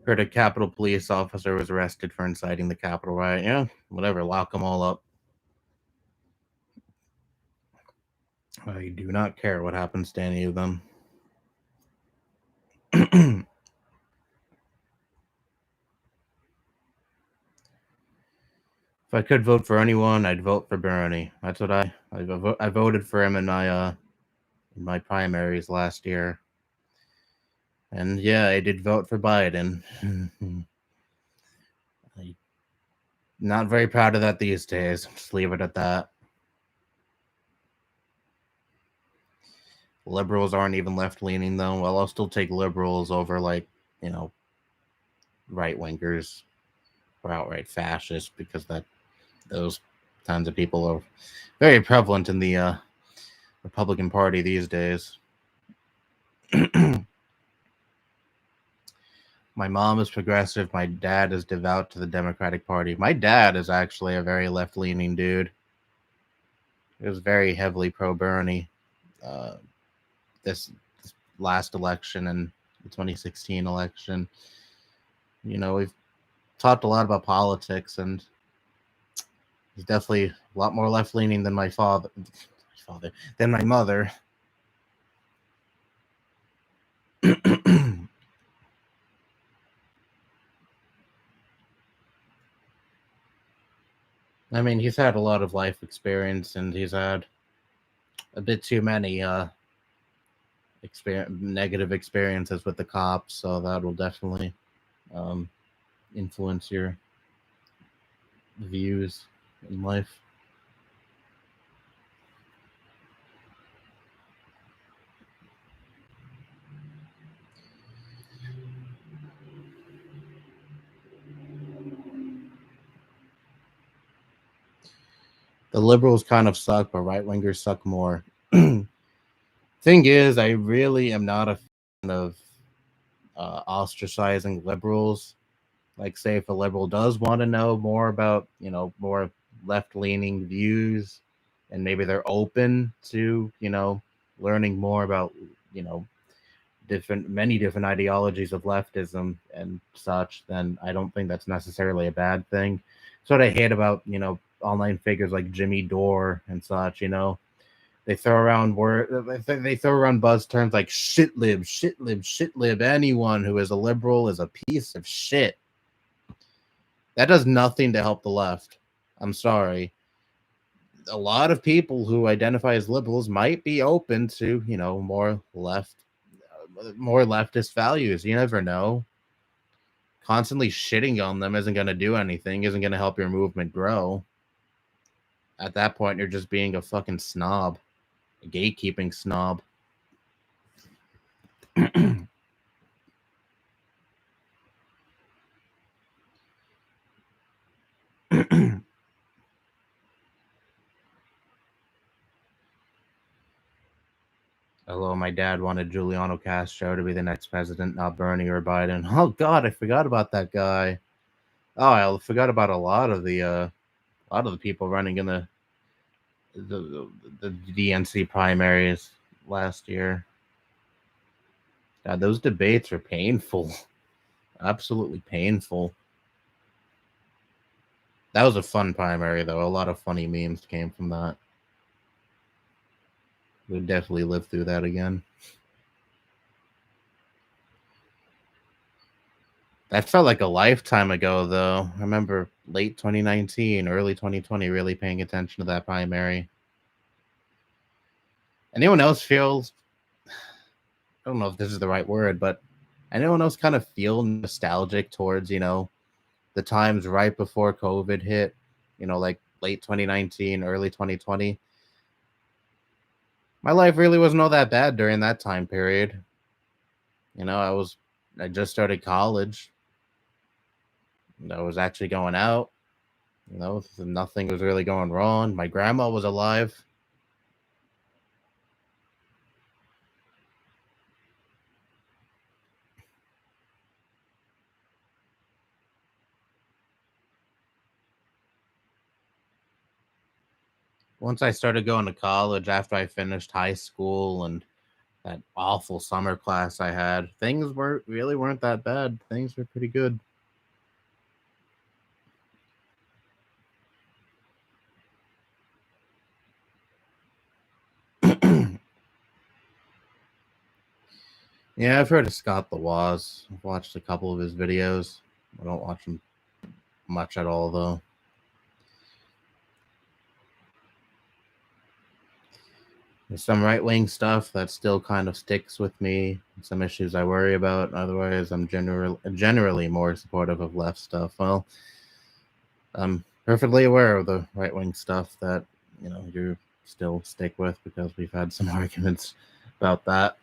Heard a Capitol police officer was arrested for inciting the Capitol riot. Yeah, whatever. Lock them all up. I do not care what happens to any of them. If I could vote for anyone, I'd vote for Bernie. That's what I voted for him in my primaries last year. And yeah, I did vote for Biden. I'm not very proud of that these days. Just leave it at that. Liberals aren't even left leaning though. Well, I'll still take liberals over like, you know, right wingers or outright fascists because that those kinds of people are very prevalent in the Republican Party these days. My mom is progressive. My dad is devout to the Democratic Party. My dad is actually a very left leaning dude. He was very heavily pro Bernie. Uh, this last election and the 2016 election, we've talked a lot about politics, and he's definitely a lot more left leaning than my than my mother. I mean, he's had a lot of life experience, and he's had a bit too many negative experiences with the cops, so that will definitely um, influence your views in life. The liberals kind of suck, but right wingers suck more. Thing is, I really am not a fan of ostracizing liberals. Like, say, if a liberal does want to know more about, more left leaning views, and maybe they're open to, learning more about, you know, many different ideologies of leftism and such, then I don't think that's necessarily a bad thing. That's what I hate about, online figures like Jimmy Dore and such, they throw around they throw around buzz terms like shit lib, shit lib, shit lib. Anyone who is a liberal is a piece of shit. That does nothing to help the left. I'm sorry. A lot of people who identify as liberals might be open to, more leftist values. You never know. Constantly shitting on them isn't going to do anything, isn't going to help your movement grow. At that point, you're just being a fucking snob, a gatekeeping snob. Although my dad wanted Giuliano Castro to be the next president, not Bernie or Biden. Oh God, I forgot about that guy. Oh, I forgot about a lot of the people running in the DNC primaries last year. God, those debates are painful, absolutely painful. That was a fun primary, though. A lot of funny memes came from that. We'd definitely live through that again. That felt like a lifetime ago, though. I remember late 2019, early 2020, really paying attention to that primary. Anyone else feels, I don't know if this is the right word, but anyone else kind of feel nostalgic towards, the times right before COVID hit, like late 2019, early 2020? My life really wasn't all that bad during that time period. I just started college. I was actually going out. Nothing was really going wrong. My grandma was alive. Once I started going to college after I finished high school and that awful summer class I had, things weren't that bad. Things were pretty good. Yeah, I've heard of Scott the Woz. I've watched a couple of his videos. I don't watch him much at all, though. There's some right wing stuff that still kind of sticks with me. Some issues I worry about. Otherwise, I'm generally more supportive of left stuff. Well, I'm perfectly aware of the right wing stuff that you still stick with because we've had some arguments about that.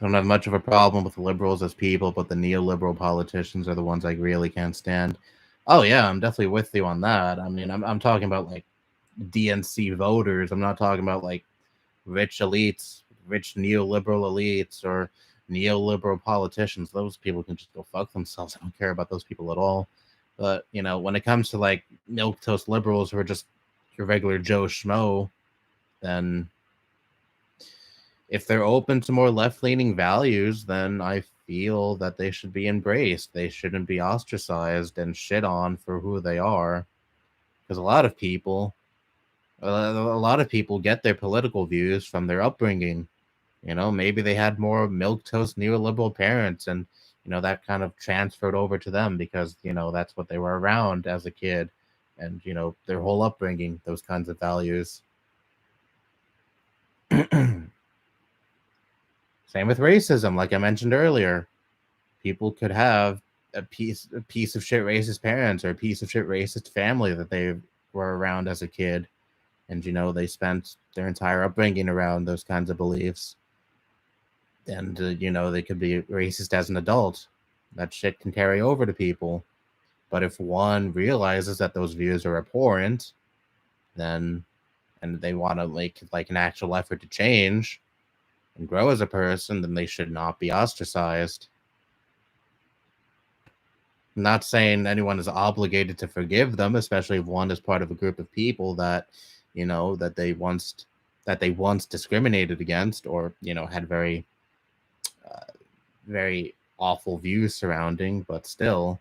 I don't have much of a problem with liberals as people, but the neoliberal politicians are the ones I really can't stand. Oh yeah, I'm definitely with you on that. I mean, I'm talking about like DNC voters. I'm not talking about like rich elites, rich neoliberal elites, or neoliberal politicians. Those people can just go fuck themselves. I don't care about those people at all. But when it comes to like milk toast liberals who are just your regular Joe Schmo, then if they're open to more left leaning values, then I feel that they should be embraced. They shouldn't be ostracized and shit on for who they are. Because a lot of people get their political views from their upbringing. Maybe they had more milk toast neoliberal parents, and that kind of transferred over to them because that's what they were around as a kid, and their whole upbringing, those kinds of values. Same with racism, like I mentioned earlier. People could have a piece of shit racist parents or a piece of shit racist family that they were around as a kid, and they spent their entire upbringing around those kinds of beliefs, and they could be racist as an adult. That shit can carry over to people. But if one realizes that those views are abhorrent, then and they want to make like an actual effort to change and grow as a person, then they should not be ostracized. I'm not saying anyone is obligated to forgive them, especially if one is part of a group of people that, that they once discriminated against, or had very very awful views surrounding, but still.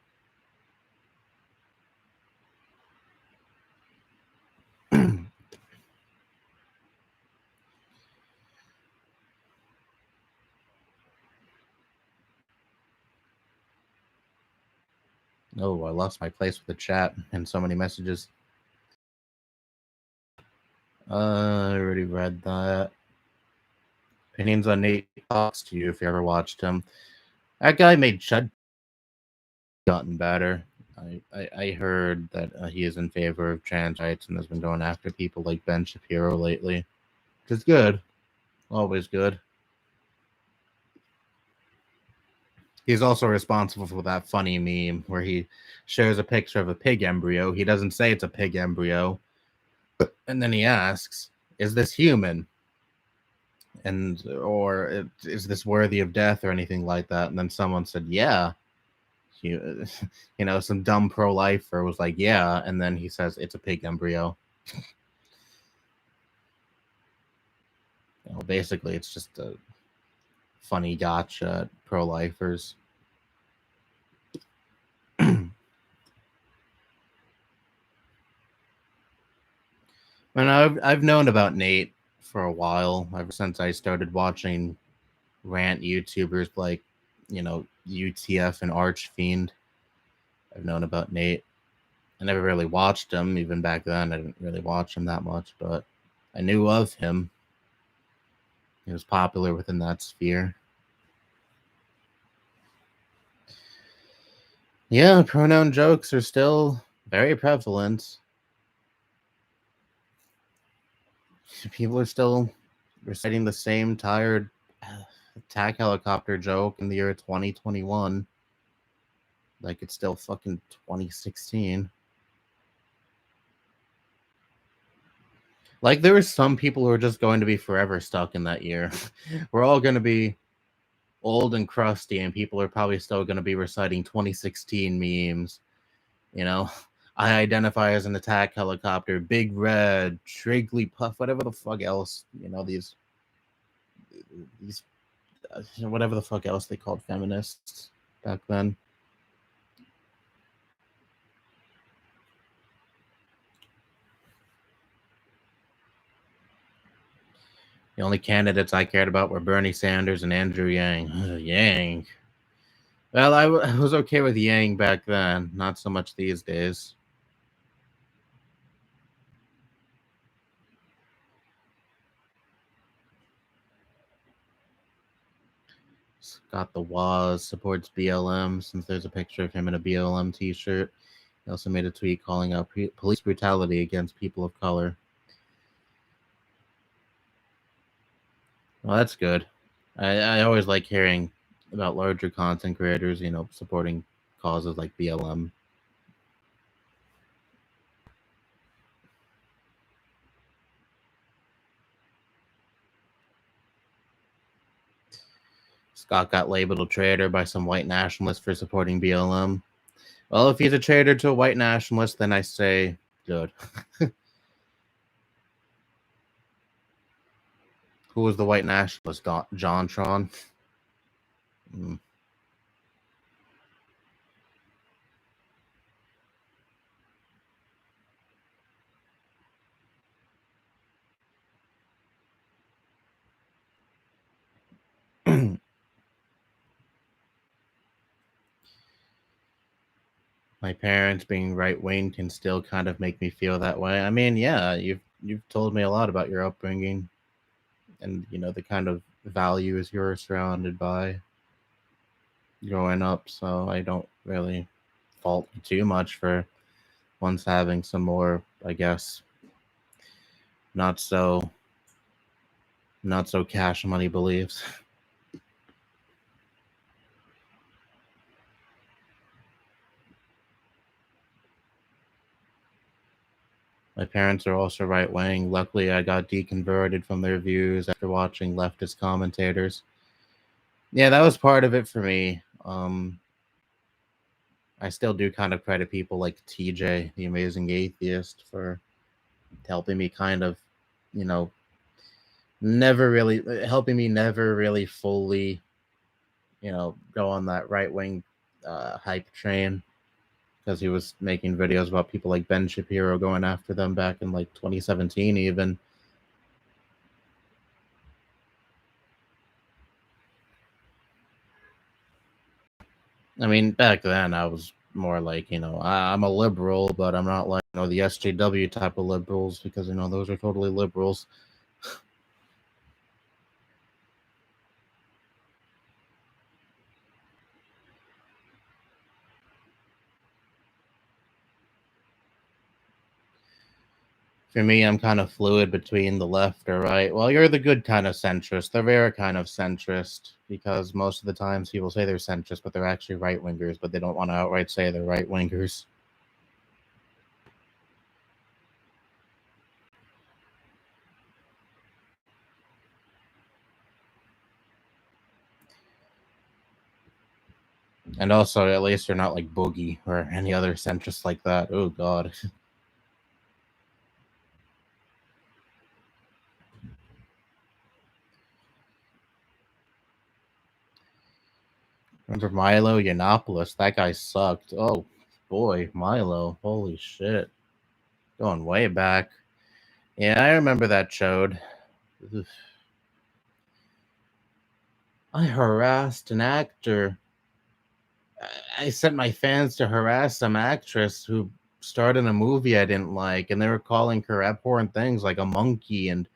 Oh, I lost my place with the chat and so many messages. I already read that. Opinions on Nate talks to you if you ever watched him. That guy made Chud gotten better. I heard that he is in favor of trans rights and has been going after people like Ben Shapiro lately, which is good. Always good. He's also responsible for that funny meme where he shares a picture of a pig embryo. He doesn't say it's a pig embryo, and then he asks, "Is this human?" and or "Is this worthy of death?" or anything like that. And then someone said, "Yeah." You, some dumb pro-lifer was like, "Yeah," and then he says it's a pig embryo. Basically, it's just a funny gotcha at pro-lifers. And I've known about Nate for a while, ever since I started watching rant YouTubers like, UTF and Archfiend. I've known about Nate. I never really watched him, even back then. I didn't really watch him that much, but I knew of him. He was popular within that sphere. Yeah, pronoun jokes are still very prevalent. People are still reciting the same tired attack helicopter joke in the year 2021 like it's still fucking 2016. Like there are some people who are just going to be forever stuck in that year. We're all going to be old and crusty, and people are probably still going to be reciting 2016 memes. You know, I identify as an attack helicopter, Big Red, Shrigley whatever the fuck else. These whatever the fuck else they called feminists back then. The only candidates I cared about were Bernie Sanders and Andrew Yang. Yang. Well, I was okay with Yang back then, not so much these days. Scott the Waz supports BLM since there's a picture of him in a BLM t-shirt. He also made a tweet calling out police brutality against people of color. Well, that's good. I always like hearing about larger content creators, supporting causes like BLM. Scott got labeled a traitor by some white nationalists for supporting BLM. Well, if he's a traitor to a white nationalist, then I say good. Who was the white nationalist? John Tron? Mm. My parents being right wing can still kind of make me feel that way. I mean, yeah, you've told me a lot about your upbringing and the kind of values you're surrounded by growing up, so I don't really fault you too much for once having some more, I guess, not so not so cash money beliefs. My parents are also right wing. Luckily, I got deconverted from their views after watching leftist commentators. Yeah, that was part of it for me. I still do kind of credit people like TJ, the amazing atheist, for helping me kind of, you know, never really helping me never really fully, go on that right wing hype train because he was making videos about people like Ben Shapiro going after them back in like 2017 even. I mean, back then I was more like, I'm a liberal, but I'm not like, the SJW type of liberals because, those are totally liberals. For me, I'm kind of fluid between the left or right. Well, you're the good kind of centrist. The rare kind of centrist because most of the times people say they're centrist, but they're actually right wingers, but they don't want to outright say they're right wingers. And also, at least you're not like Boogie or any other centrist like that. Oh, God. Remember Milo Yiannopoulos? That guy sucked. Oh, boy. Milo. Holy shit. Going way back. Yeah, I remember that chode. I harassed an actor. I sent my fans to harass some actress who starred in a movie I didn't like, and they were calling her abhorrent things like a monkey and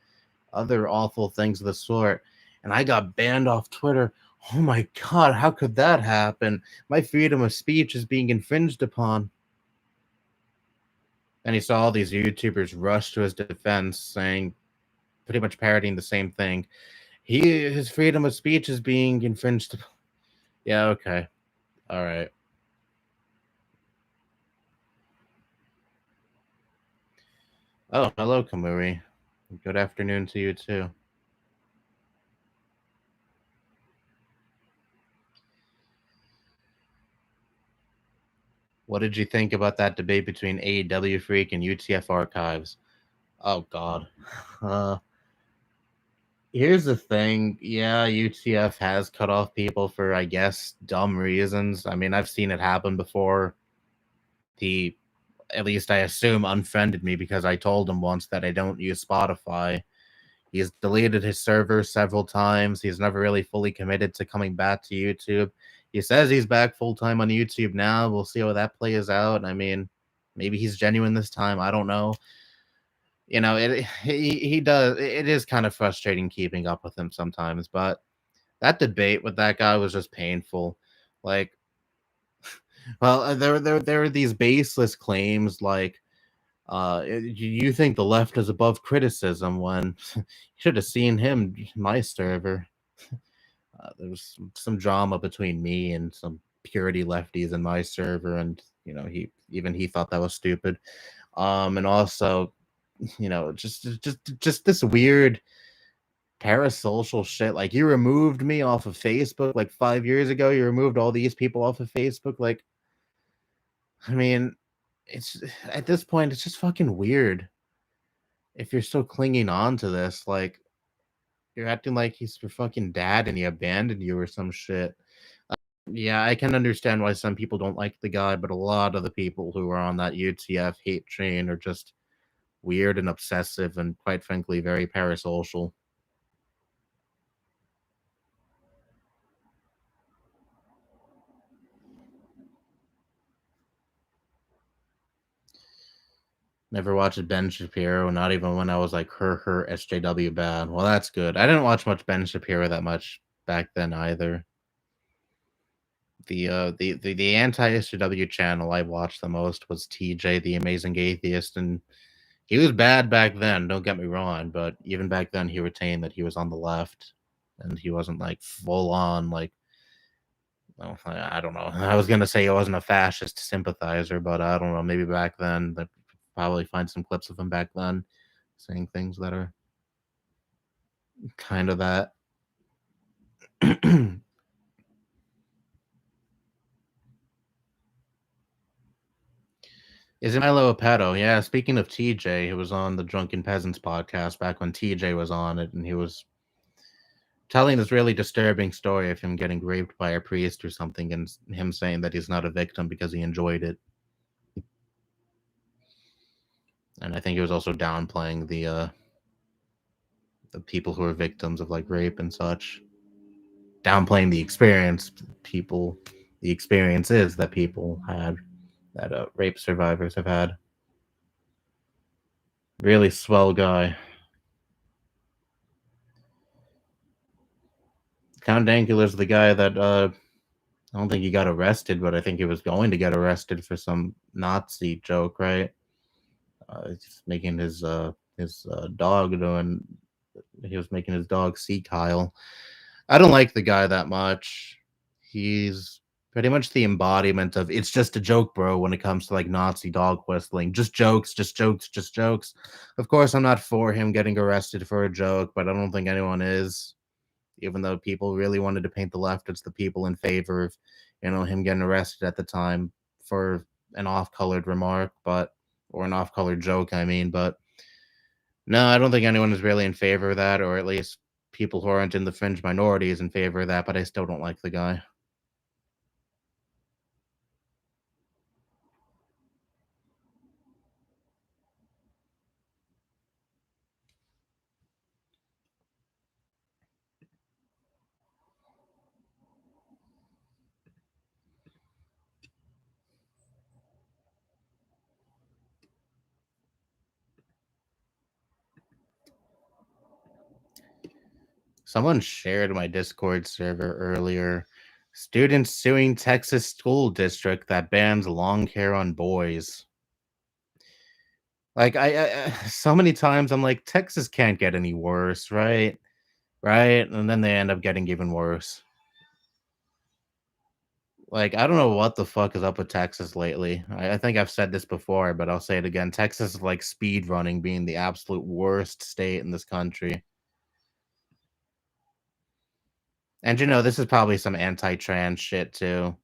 other awful things of the sort. And I got banned off Twitter. Oh my God, how could that happen? My freedom of speech is being infringed upon. And he saw all these YouTubers rush to his defense, saying, pretty much parroting the same thing. His freedom of speech is being infringed. Yeah, okay. All right. Oh, hello, Kamui. Good afternoon to you too. What did you think about that debate between AEW Freak and UTF Archives? Oh God. Uh, Here's the thing. Yeah, UTF has cut off people for, I guess, dumb reasons. I mean, I've seen it happen before. He, at least I assume, unfriended me because I told him once that I don't use Spotify. He's deleted his server several times. He's never really fully committed to coming back to YouTube. He says he's back full time on YouTube now. We'll see how that plays out. I mean, maybe he's genuine this time. I don't know. He does. It is kind of frustrating keeping up with him sometimes, but that debate with that guy was just painful. Like, well, there are these baseless claims like, you think the left is above criticism when you should have seen him, my server. There was some drama between me and some purity lefties in my server, and he thought that was stupid. And also, just this weird parasocial shit. Like, you removed me off of Facebook like 5 years ago. You removed all these people off of Facebook. Like, I mean, it's at this point, it's just fucking weird. If you're still clinging on to this, like, you're acting like he's your fucking dad and he abandoned you or some shit. Yeah, I can understand why some people don't like the guy, but a lot of the people who are on that UTF hate train are just weird and obsessive and, quite frankly, very parasocial. Never watched Ben Shapiro, not even when I was like her SJW bad. Well, that's good. I didn't watch much Ben Shapiro that much back then either. The anti SJW channel I watched the most was TJ, the Amazing Atheist, and he was bad back then. Don't get me wrong, but even back then, he retained that he was on the left, and he wasn't like full on like. Well, I don't know. I was gonna say he wasn't a fascist sympathizer, but I don't know. Maybe back then, that probably find some clips of him back then saying things that are kind of that. Is it Milo Apeto? Yeah, speaking of TJ, he was on the Drunken Peasants podcast back when TJ was on it, and he was telling this really disturbing story of him getting raped by a priest or something, and him saying that he's not a victim because he enjoyed it. And I think he was also downplaying the people who are victims of like rape and such, downplaying the experience people, the experiences that people had, that rape survivors have had. Really swell guy. Count Dankula's the guy that I don't think he got arrested, but I think he was going to get arrested for some Nazi joke, right? He's making his dog doing. He was making his dog see Kyle. I don't like the guy that much. He's pretty much the embodiment of it's just a joke, bro, when it comes to like Nazi dog whistling. Just jokes, just jokes, just jokes. Of course, I'm not for him getting arrested for a joke, but I don't think anyone is. Even though people really wanted to paint the left as the people in favor of, him getting arrested at the time for an off-colored remark, or an off-colored joke, I mean, but no, I don't think anyone is really in favor of that, or at least people who aren't in the fringe minority is in favor of that, but I still don't like the guy. Someone shared my Discord server earlier. Students suing Texas school district that bans long hair on boys. Like so many times I'm like, Texas can't get any worse, right? Right? And then they end up getting even worse. Like, I don't know what the fuck is up with Texas lately. I think I've said this before, but I'll say it again. Texas is like speed running being the absolute worst state in this country. And this is probably some anti-trans shit too.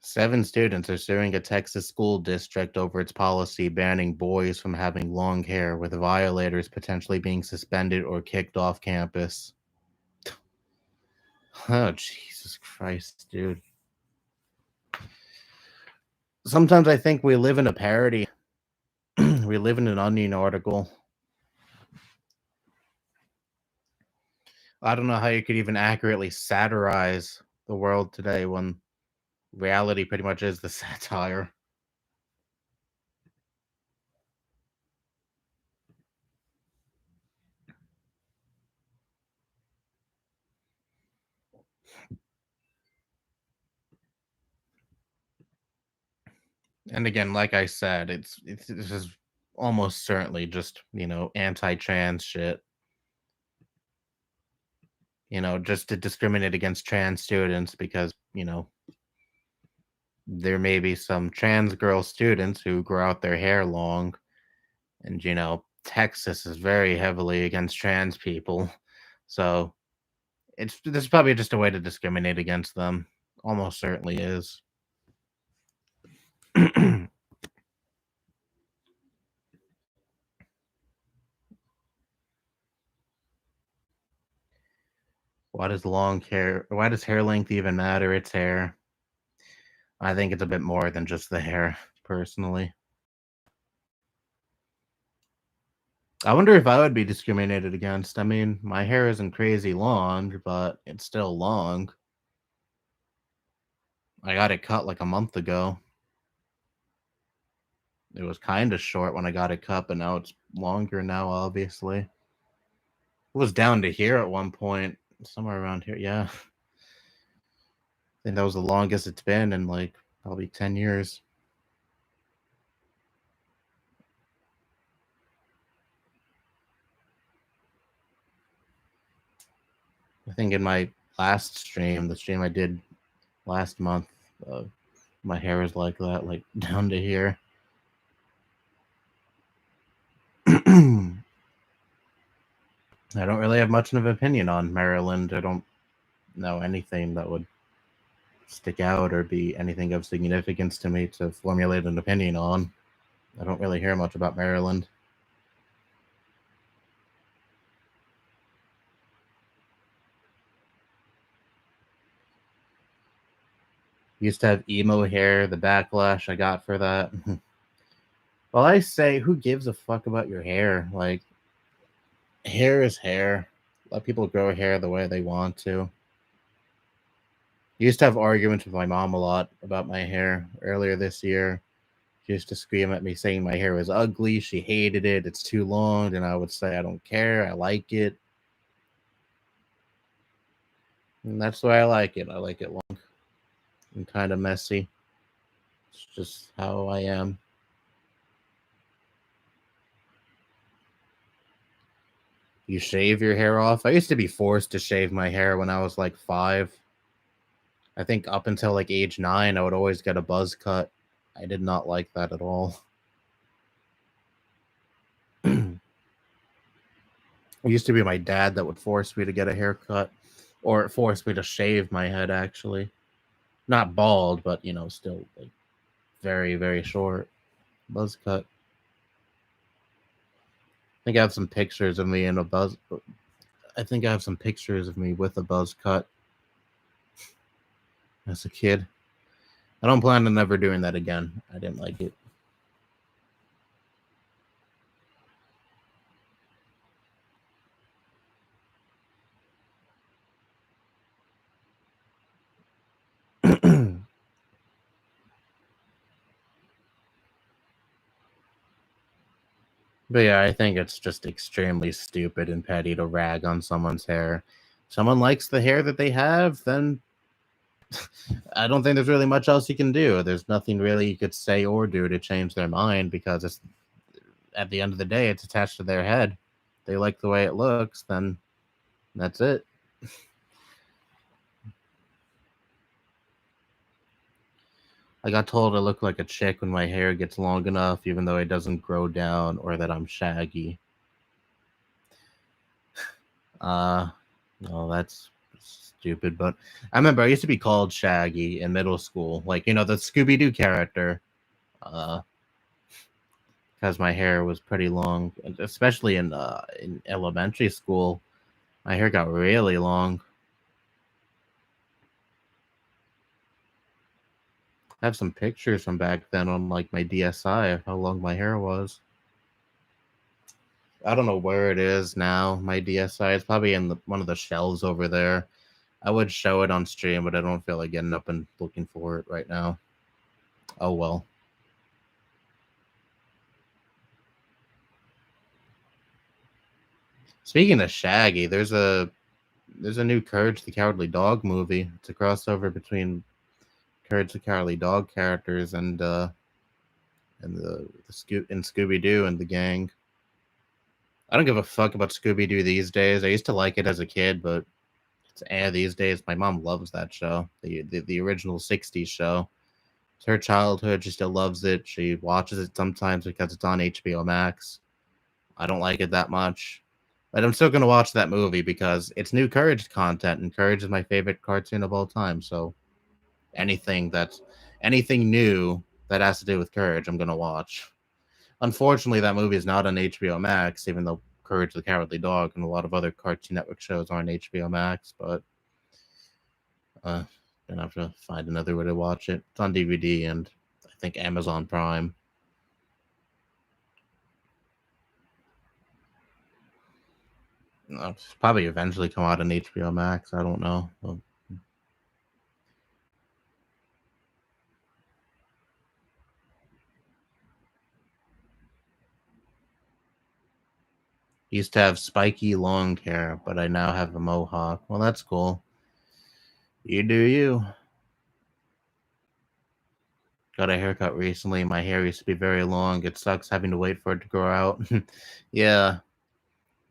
7 students are suing a Texas school district over its policy banning boys from having long hair, with violators potentially being suspended or kicked off campus. Oh, Jesus Christ, dude. Sometimes I think we live in a parody. We live in an Onion article. I don't know how you could even accurately satirize the world today when reality pretty much is the satire. And again, like I said, it's this is almost certainly just, anti-trans shit. Just to discriminate against trans students because, there may be some trans girl students who grow out their hair long, and Texas is very heavily against trans people. So it's this is probably just a way to discriminate against them. Almost certainly is. Why does hair length even matter? It's hair. I think it's a bit more than just the hair, personally. I wonder if I would be discriminated against. I mean, my hair isn't crazy long, but it's still long. I got it cut like a month ago. It was kind of short when I got it cut, but now it's longer now, obviously. It was down to here at one point, somewhere around here. Yeah. I think that was the longest it's been in like probably 10 years. I think in my last stream, the stream I did last month, uh, my hair was like that, like down to here. I don't really have much of an opinion on Maryland. I don't know anything that would stick out or be anything of significance to me to formulate an opinion on. I don't really hear much about Maryland. Used to have emo hair, the backlash I got for that. Well, I say, who gives a fuck about your hair? Like, hair is hair. Let people grow hair the way they want to. I used to have arguments with my mom a lot about my hair earlier this year. She used to scream at me saying my hair was ugly. She hated it. It's too long. And I would say, I don't care. I like it. And that's the way I like it. I like it long and kind of messy. It's just how I am. You shave your hair off? I used to be forced to shave my hair when I was like 5. I think up until like age 9, I would always get a buzz cut. I did not like that at all. It used to be my dad that would force me to get a haircut, or force me to shave my head, actually. Not bald, but, still like very, very short. Buzz cut. I think I have some pictures of me in a buzz. I think I have some pictures of me with a buzz cut as a kid. I don't plan on never doing that again. I didn't like it. But yeah, I think it's just extremely stupid and petty to rag on someone's hair. Someone likes the hair that they have, then I don't think there's really much else you can do. There's nothing really you could say or do to change their mind because it's at the end of the day, it's attached to their head. They like the way it looks, then that's it. I got told I look like a chick when my hair gets long enough, even though it doesn't grow down, or that I'm shaggy. Uh, well, that's stupid. But I remember I used to be called Shaggy in middle school, like the Scooby Doo character, uh, because my hair was pretty long, especially in elementary school. My hair got really long. I have some pictures from back then on like my DSI of how long my hair was. I don't know where it is now. My DSI is probably in one of the shelves over there. I would show it on stream, but I don't feel like getting up and looking for it right now. Oh well. Speaking of Shaggy, there's a new Courage the Cowardly Dog movie. It's a crossover between Courage the Cowardly Dog characters and and Scooby Doo and the gang. I don't give a fuck about Scooby Doo these days. I used to like it as a kid, but it's these days. My mom loves that show, the original '60s show. It's her childhood. She still loves it. She watches it sometimes because it's on HBO Max. I don't like it that much, but I'm still gonna watch that movie because it's new Courage content, and Courage is my favorite cartoon of all time. So anything that's anything new that has to do with Courage, I'm gonna watch. Unfortunately, that movie is not on HBO Max, even though Courage the Cowardly Dog and a lot of other Cartoon Network shows are on HBO Max. But uh, gonna have to find another way to watch it. It's on DVD and I think Amazon Prime. Probably eventually come out on HBO Max. I don't know. Used to have spiky long hair, but I now have a mohawk. Well, that's cool. You do you. Got a haircut recently. My hair used to be very long. It sucks having to wait for it to grow out. Yeah.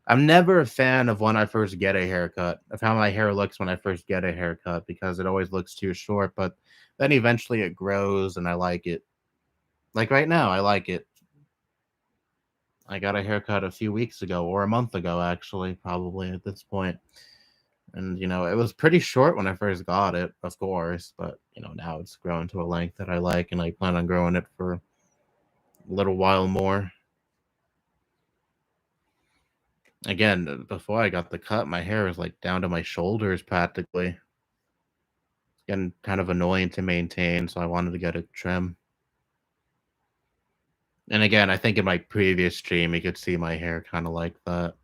I'm never a fan of when I first get a haircut, of how my hair looks when I first get a haircut, because it always looks too short, but then eventually it grows and I like it. Like right now, I like it. I got a haircut a few weeks ago, or a month ago, actually, probably at this point. And, it was pretty short when I first got it, of course, but, now it's grown to a length that I like, and I plan on growing it for a little while more. Again, before I got the cut, my hair was like down to my shoulders practically. It's getting kind of annoying to maintain, so I wanted to get a trim. And again, I think in my previous stream, you could see my hair kind of like that.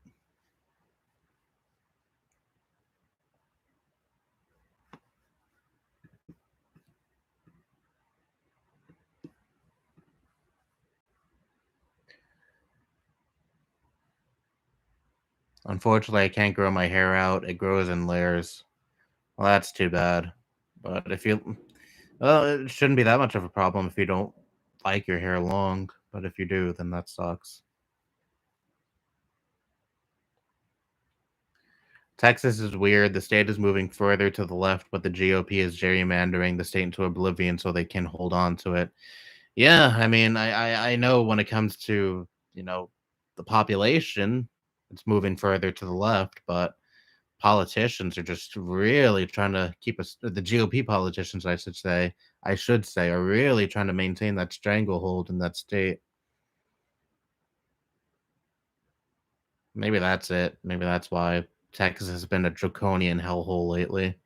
Unfortunately, I can't grow my hair out. It grows in layers. Well, that's too bad. But well, it shouldn't be that much of a problem if you don't like your hair long. But if you do, then that sucks. Texas is weird. The state is moving further to the left, but the GOP is gerrymandering the state into oblivion so they can hold on to it. Yeah, I mean, I know when it comes to, the population, it's moving further to the left, but politicians are just really trying to keep us the GOP politicians, I should say, are really trying to maintain that stranglehold in that state. Maybe that's it. Maybe that's why Texas has been a draconian hellhole lately.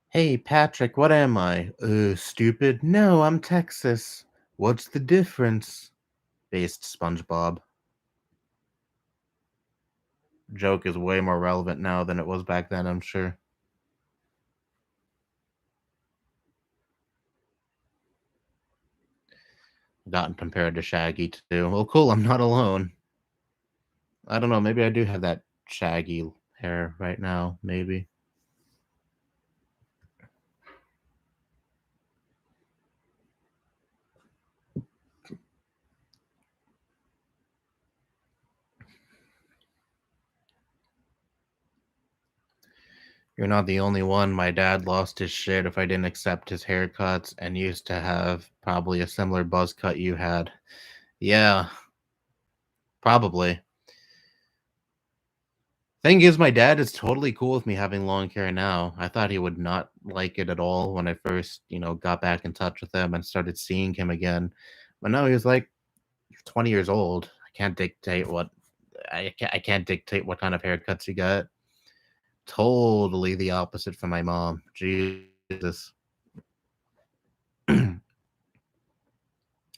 Hey, Patrick, what am I? Stupid? No, I'm Texas. What's the difference? Based SpongeBob. Joke is way more relevant now than it was back then, I'm sure. Gotten compared to Shaggy too. Well, cool, I'm not alone. I don't know, maybe I do have that shaggy hair right now, maybe. You're not the only one. My dad lost his shit if I didn't accept his haircuts and used to have probably a similar buzz cut you had. Yeah, probably. Thing is, my dad is totally cool with me having long hair now. I thought he would not like it at all when I first, got back in touch with him and started seeing him again. But no, he was like, 20 years old. I can't dictate what kind of haircuts you get. Totally the opposite from my mom. Jesus. I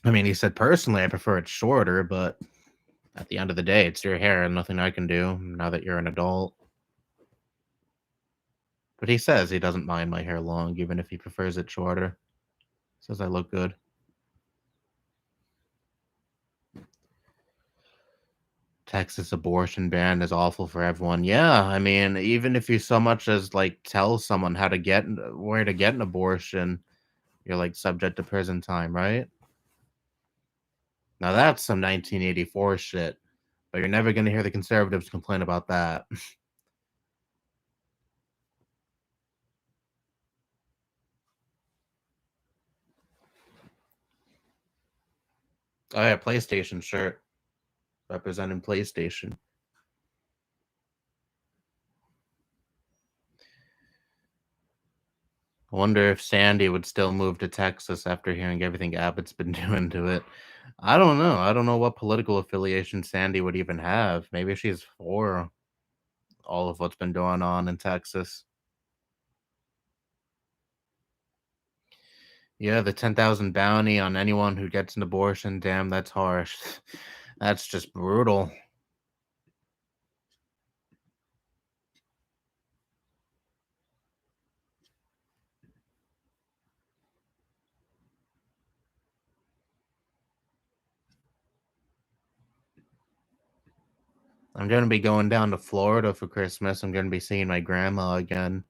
mean, he said personally, I prefer it shorter, but at the end of the day, it's your hair and nothing I can do now that you're an adult. But he says he doesn't mind my hair long, even if he prefers it shorter. Says I look good. Texas abortion ban is awful for everyone. Yeah, I mean, even if you so much as like tell someone how to get where to get an abortion, you're like subject to prison time, right? Now that's some 1984 shit. But you're never going to hear the conservatives complain about that. Oh yeah, PlayStation shirt representing PlayStation. I wonder if Sandy would still move to Texas after hearing everything Abbott's been doing to it. I don't know. I don't know what political affiliation Sandy would even have. Maybe she's for all of what's been going on in Texas. Yeah, the 10,000 bounty on anyone who gets an abortion. Damn, that's harsh. That's just brutal. I'm going to be going down to Florida for Christmas. I'm going to be seeing my grandma again.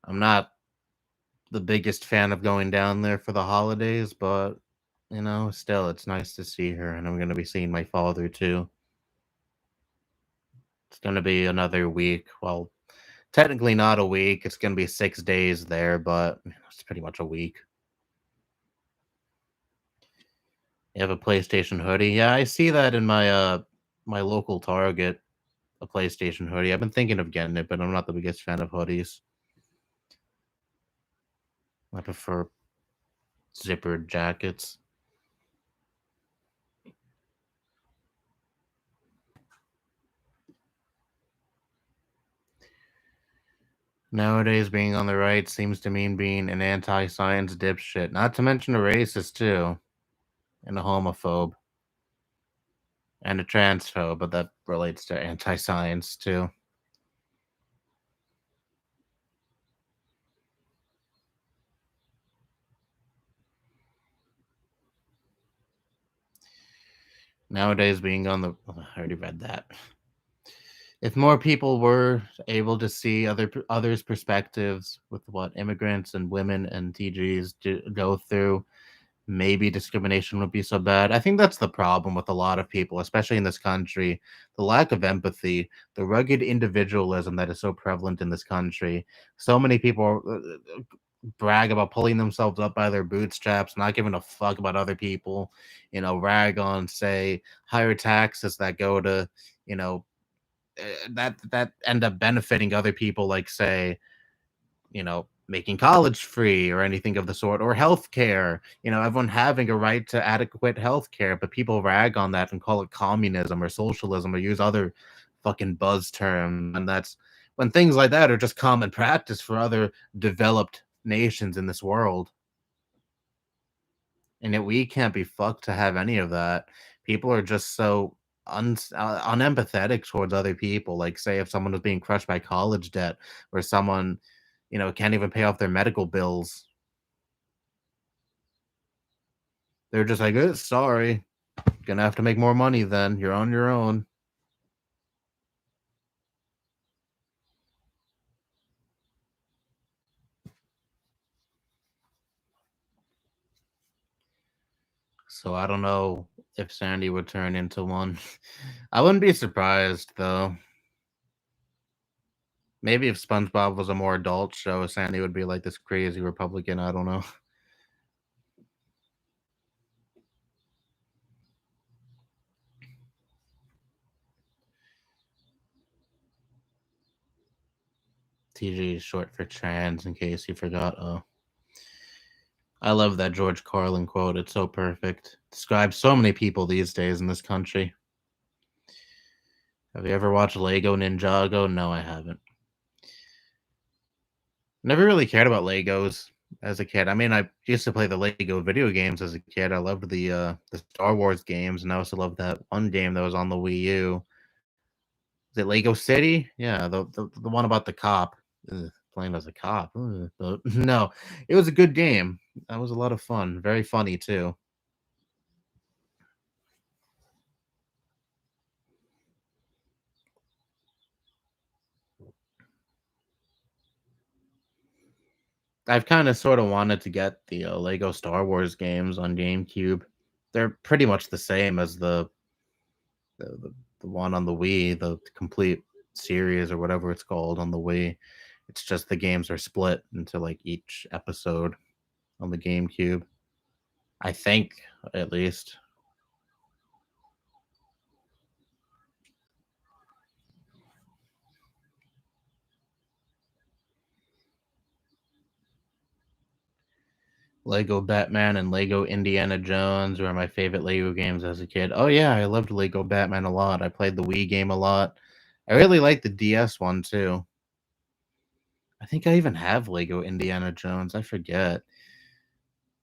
I'm not the biggest fan of going down there for the holidays, but still, it's nice to see her, and I'm going to be seeing my father too. It's going to be another week. Well, technically not a week. It's going to be 6 days there, but it's pretty much a week. You have a PlayStation hoodie? Yeah, I see that in my local Target. A PlayStation hoodie. I've been thinking of getting it, but I'm not the biggest fan of hoodies. I prefer zippered jackets. Nowadays, being on the right seems to mean being an anti-science dipshit. Not to mention a racist too, and a homophobe, and a transphobe, but that relates to anti-science too. Nowadays, being on the I already read that. If more people were able to see others' perspectives with what immigrants and women and TGs go through, maybe discrimination would be so bad. I think that's the problem with a lot of people, especially in this country. The lack of empathy, the rugged individualism that is so prevalent in this country. So many people brag about pulling themselves up by their bootstraps, not giving a fuck about other people, rag on, say, higher taxes that go to, you know, that end up benefiting other people, like, say, making college free or anything of the sort, or healthcare. Everyone having a right to adequate healthcare, but people rag on that and call it communism or socialism or use other fucking buzz terms. And that's when things like that are just common practice for other developed nations in this world. And yet we can't be fucked to have any of that. People are just so unempathetic towards other people. Like, say, if someone was being crushed by college debt, or someone, can't even pay off their medical bills, they're just like, sorry, gonna have to make more money then. You're on your own. So I don't know if Sandy would turn into one. I wouldn't be surprised, though. Maybe if SpongeBob was a more adult show, Sandy would be like this crazy Republican. I don't know. TG is short for trans, in case you forgot. Oh, I love that George Carlin quote. It's so perfect. Describes so many people these days in this country. Have you ever watched Lego Ninjago? No, I haven't. Never really cared about Legos as a kid. I mean, I used to play the Lego video games as a kid. I loved the Star Wars games, and I also loved that one game that was on the Wii U. Is it Lego City? Yeah, the one about the cop. Ugh, playing as a cop. Ugh, but no, it was a good game. That was a lot of fun. Very funny too. I've kind of sort of wanted to get the Lego Star Wars games on GameCube. They're pretty much the same as the one on the Wii, the complete series or whatever it's called on the Wii. It's just the games are split into like each episode on the GameCube. I think at least. Lego Batman and Lego Indiana Jones were my favorite Lego games as a kid. Oh yeah, I loved Lego Batman a lot. I played the Wii game a lot. I really liked the DS one too. I think I even have Lego Indiana Jones. I forget.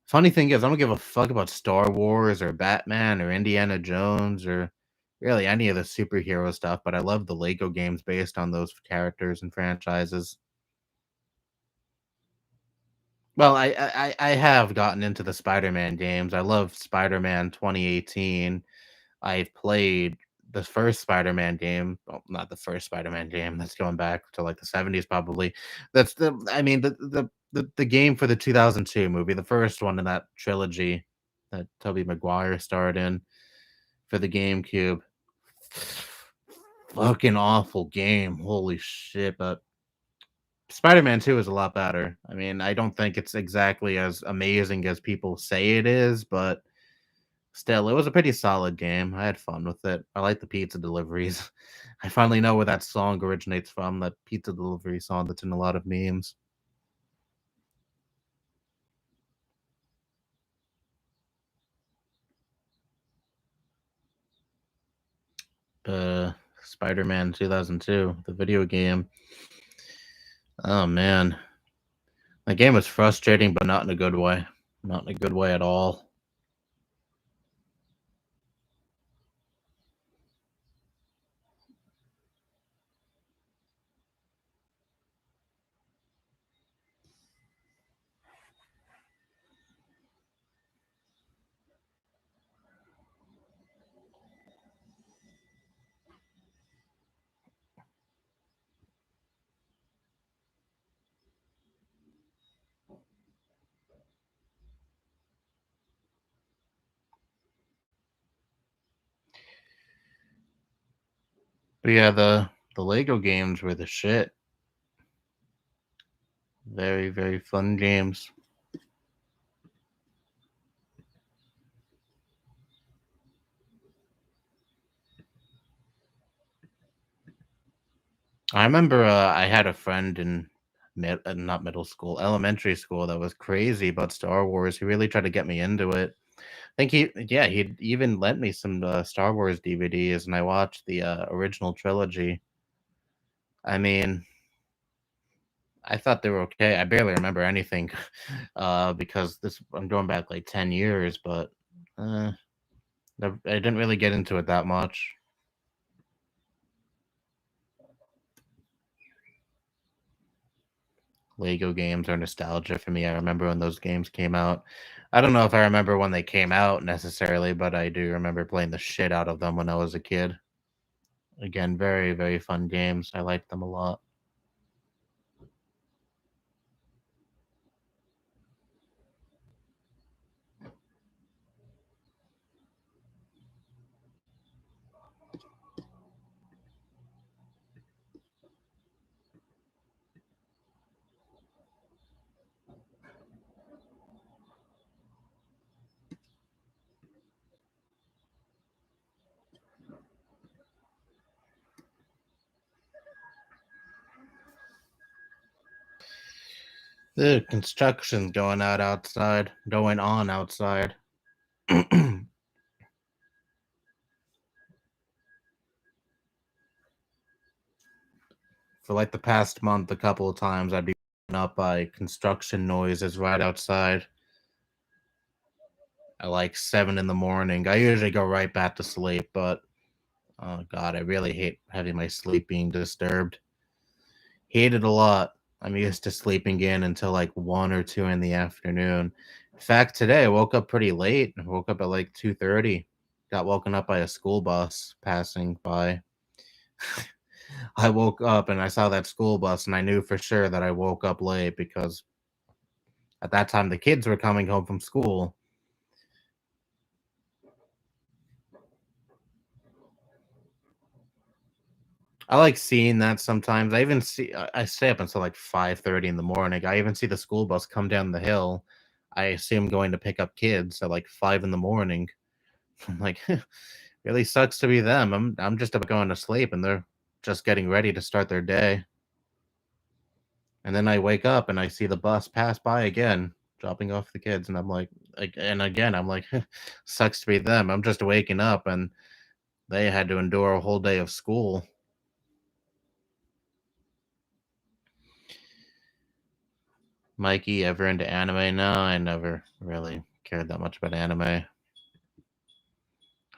Funny thing is, I don't give a fuck about Star Wars or Batman or Indiana Jones or really any of the superhero stuff, but I love the Lego games based on those characters and franchises. Well, I have gotten into the Spider-Man games. I love Spider-Man 2018. I've played the first Spider-Man game. Well, not the first Spider-Man game. That's going back to like the 70s probably. That's the I mean the game for the 2002 movie, the first one in that trilogy that Tobey Maguire starred in for the GameCube. Fucking awful game. Holy shit, but Spider-Man 2 is a lot better. I mean, I don't think it's exactly as amazing as people say it is, but still, it was a pretty solid game. I had fun with it. I like the pizza deliveries. I finally know where that song originates from, that pizza delivery song that's in a lot of memes. Uh, Spider-Man 2002, the video game. Oh man, that game was frustrating, but not in a good way. Not in a good way at all. But yeah, the Lego games were the shit. Very, very fun games. I remember I had a friend in not middle school, elementary school that was crazy about Star Wars. He really tried to get me into it. I think yeah, he'd even lent me some Star Wars DVDs, and I watched the original trilogy. I mean, I thought they were okay. I barely remember anything because this I'm going back like 10 years, but uh, I didn't really get into it that much. Lego games are nostalgia for me. I remember when those games came out. I don't know if I remember when they came out necessarily, but I do remember playing the shit out of them when I was a kid. Again, very, very fun games. I liked them a lot. The construction's going on outside. For like the past month, a couple of times I'd be woken up by construction noises right outside at like 7 in the morning. I usually go right back to sleep, but oh god, I really hate having my sleep being disturbed. Hate it a lot. I'm used to sleeping in until like 1 or 2 in the afternoon. In fact, today I woke up pretty late. I woke up at like 2:30. Got woken up by a school bus passing by. I woke up and I saw that school bus and I knew for sure that I woke up late because at that time the kids were coming home from school. I like seeing that sometimes. I stay up until like 5:30 in the morning. I even see the school bus come down the hill. I assume going to pick up kids at like 5 in the morning. I'm like, really sucks to be them. I'm just about going to sleep and they're just getting ready to start their day. And then I wake up and I see the bus pass by again, dropping off the kids, and I'm like, and again, I'm like, sucks to be them. I'm just waking up and they had to endure a whole day of school. Mikey, ever into anime? No, I never really cared that much about anime.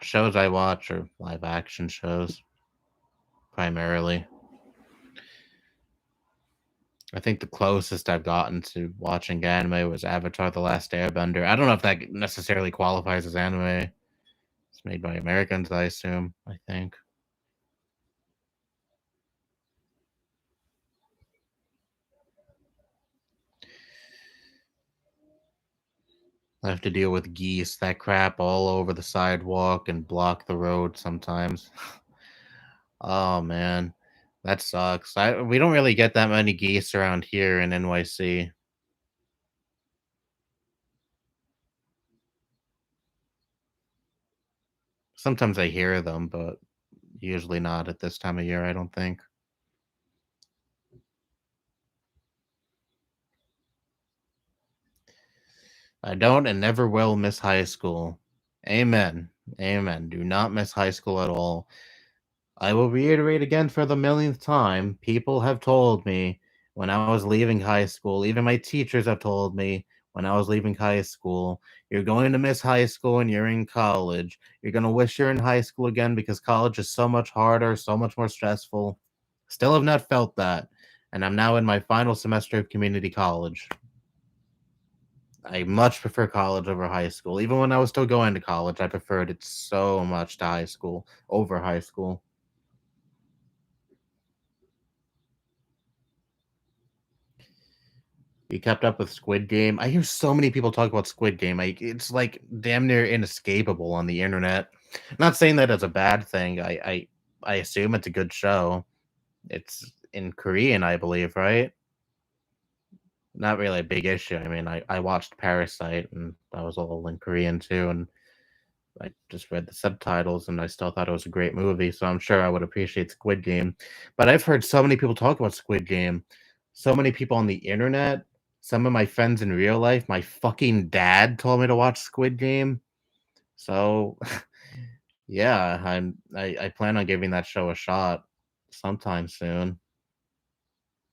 Shows I watch are live action shows, primarily. I think the closest I've gotten to watching anime was Avatar: The Last Airbender. I don't know if that necessarily qualifies as anime. It's made by Americans, I assume, I think. I have to deal with geese that crap all over the sidewalk and block the road sometimes. Oh man, that sucks. We don't really get that many geese around here in NYC. Sometimes I hear them, but usually not at this time of year, I don't think. I don't and never will miss high school. Amen. Amen. Do not miss high school at all. I will reiterate again for the millionth time. People have told me when I was leaving high school, even my teachers have told me when I was leaving high school, you're going to miss high school when you're in college. You're going to wish you're in high school again because college is so much harder, so much more stressful. Still have not felt that. And I'm now in my final semester of community college. I much prefer college over high school. Even when I was still going to college, I preferred it so much to high school over high school. You kept up with Squid Game? I hear so many people talk about Squid Game. It's like damn near inescapable on the internet. Not saying that it's a bad thing. I assume it's a good show. It's in Korean, I believe, right? Not really a big issue. I mean, I watched Parasite and that was all in Korean too, and I just read the subtitles and I still thought it was a great movie, so I'm sure I would appreciate Squid Game. But I've heard so many people talk about Squid Game. So many people on the internet, some of my friends in real life, my fucking dad told me to watch Squid Game. So yeah, I plan on giving that show a shot sometime soon.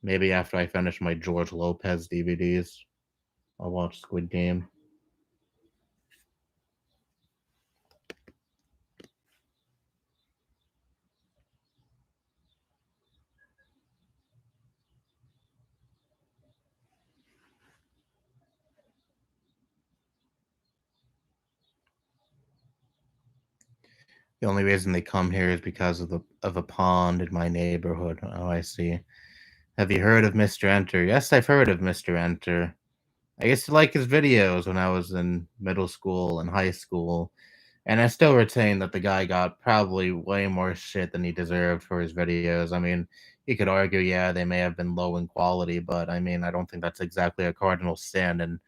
Maybe after I finish my George Lopez DVDs, I'll watch Squid Game. The only reason they come here is because of a pond in my neighborhood. Oh, I see. Have you heard of Mr. Enter? Yes, I've heard of Mr. Enter. I used to like his videos when I was in middle school and high school, and I still retain that the guy got probably way more shit than he deserved for his videos. I mean, you could argue, yeah, they may have been low in quality, but I mean, I don't think that's exactly a cardinal sin and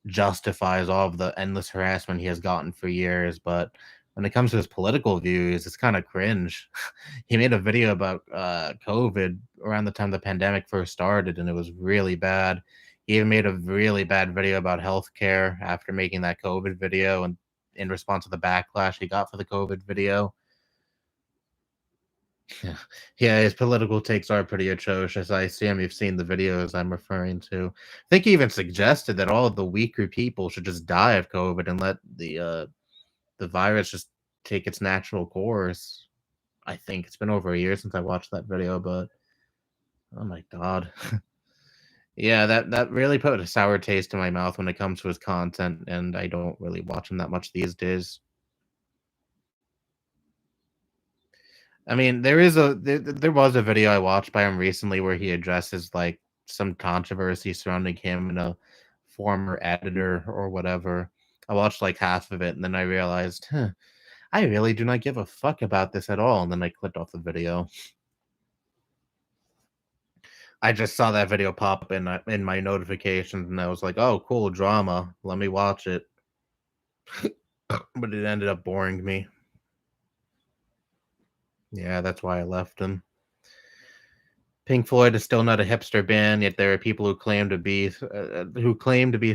justifies all of the endless harassment he has gotten for years. But when it comes to his political views, it's kind of cringe. He made a video about COVID around the time the pandemic first started, and it was really bad. He even made a really bad video about healthcare after making that COVID video, and in response to the backlash he got for the COVID video. Yeah, yeah, his political takes are pretty atrocious. I assume you've seen the videos I'm referring to. I think he even suggested that all of the weaker people should just die of COVID and let the virus just take its natural course. I think it's been over a year since I watched that video, but oh my god. Yeah, that really put a sour taste in my mouth when it comes to his content, and I don't really watch him that much these days. I mean, there was a video I watched by him recently where he addresses like some controversy surrounding him and a former editor or whatever. I watched like half of it and then I realized, huh, I really do not give a fuck about this at all. And then I clicked off the video. I just saw that video pop up in my notifications and I was like, oh, cool drama. Let me watch it. But it ended up boring me. Yeah, that's why I left him. Pink Floyd is still not a hipster band, yet there are people who claim to be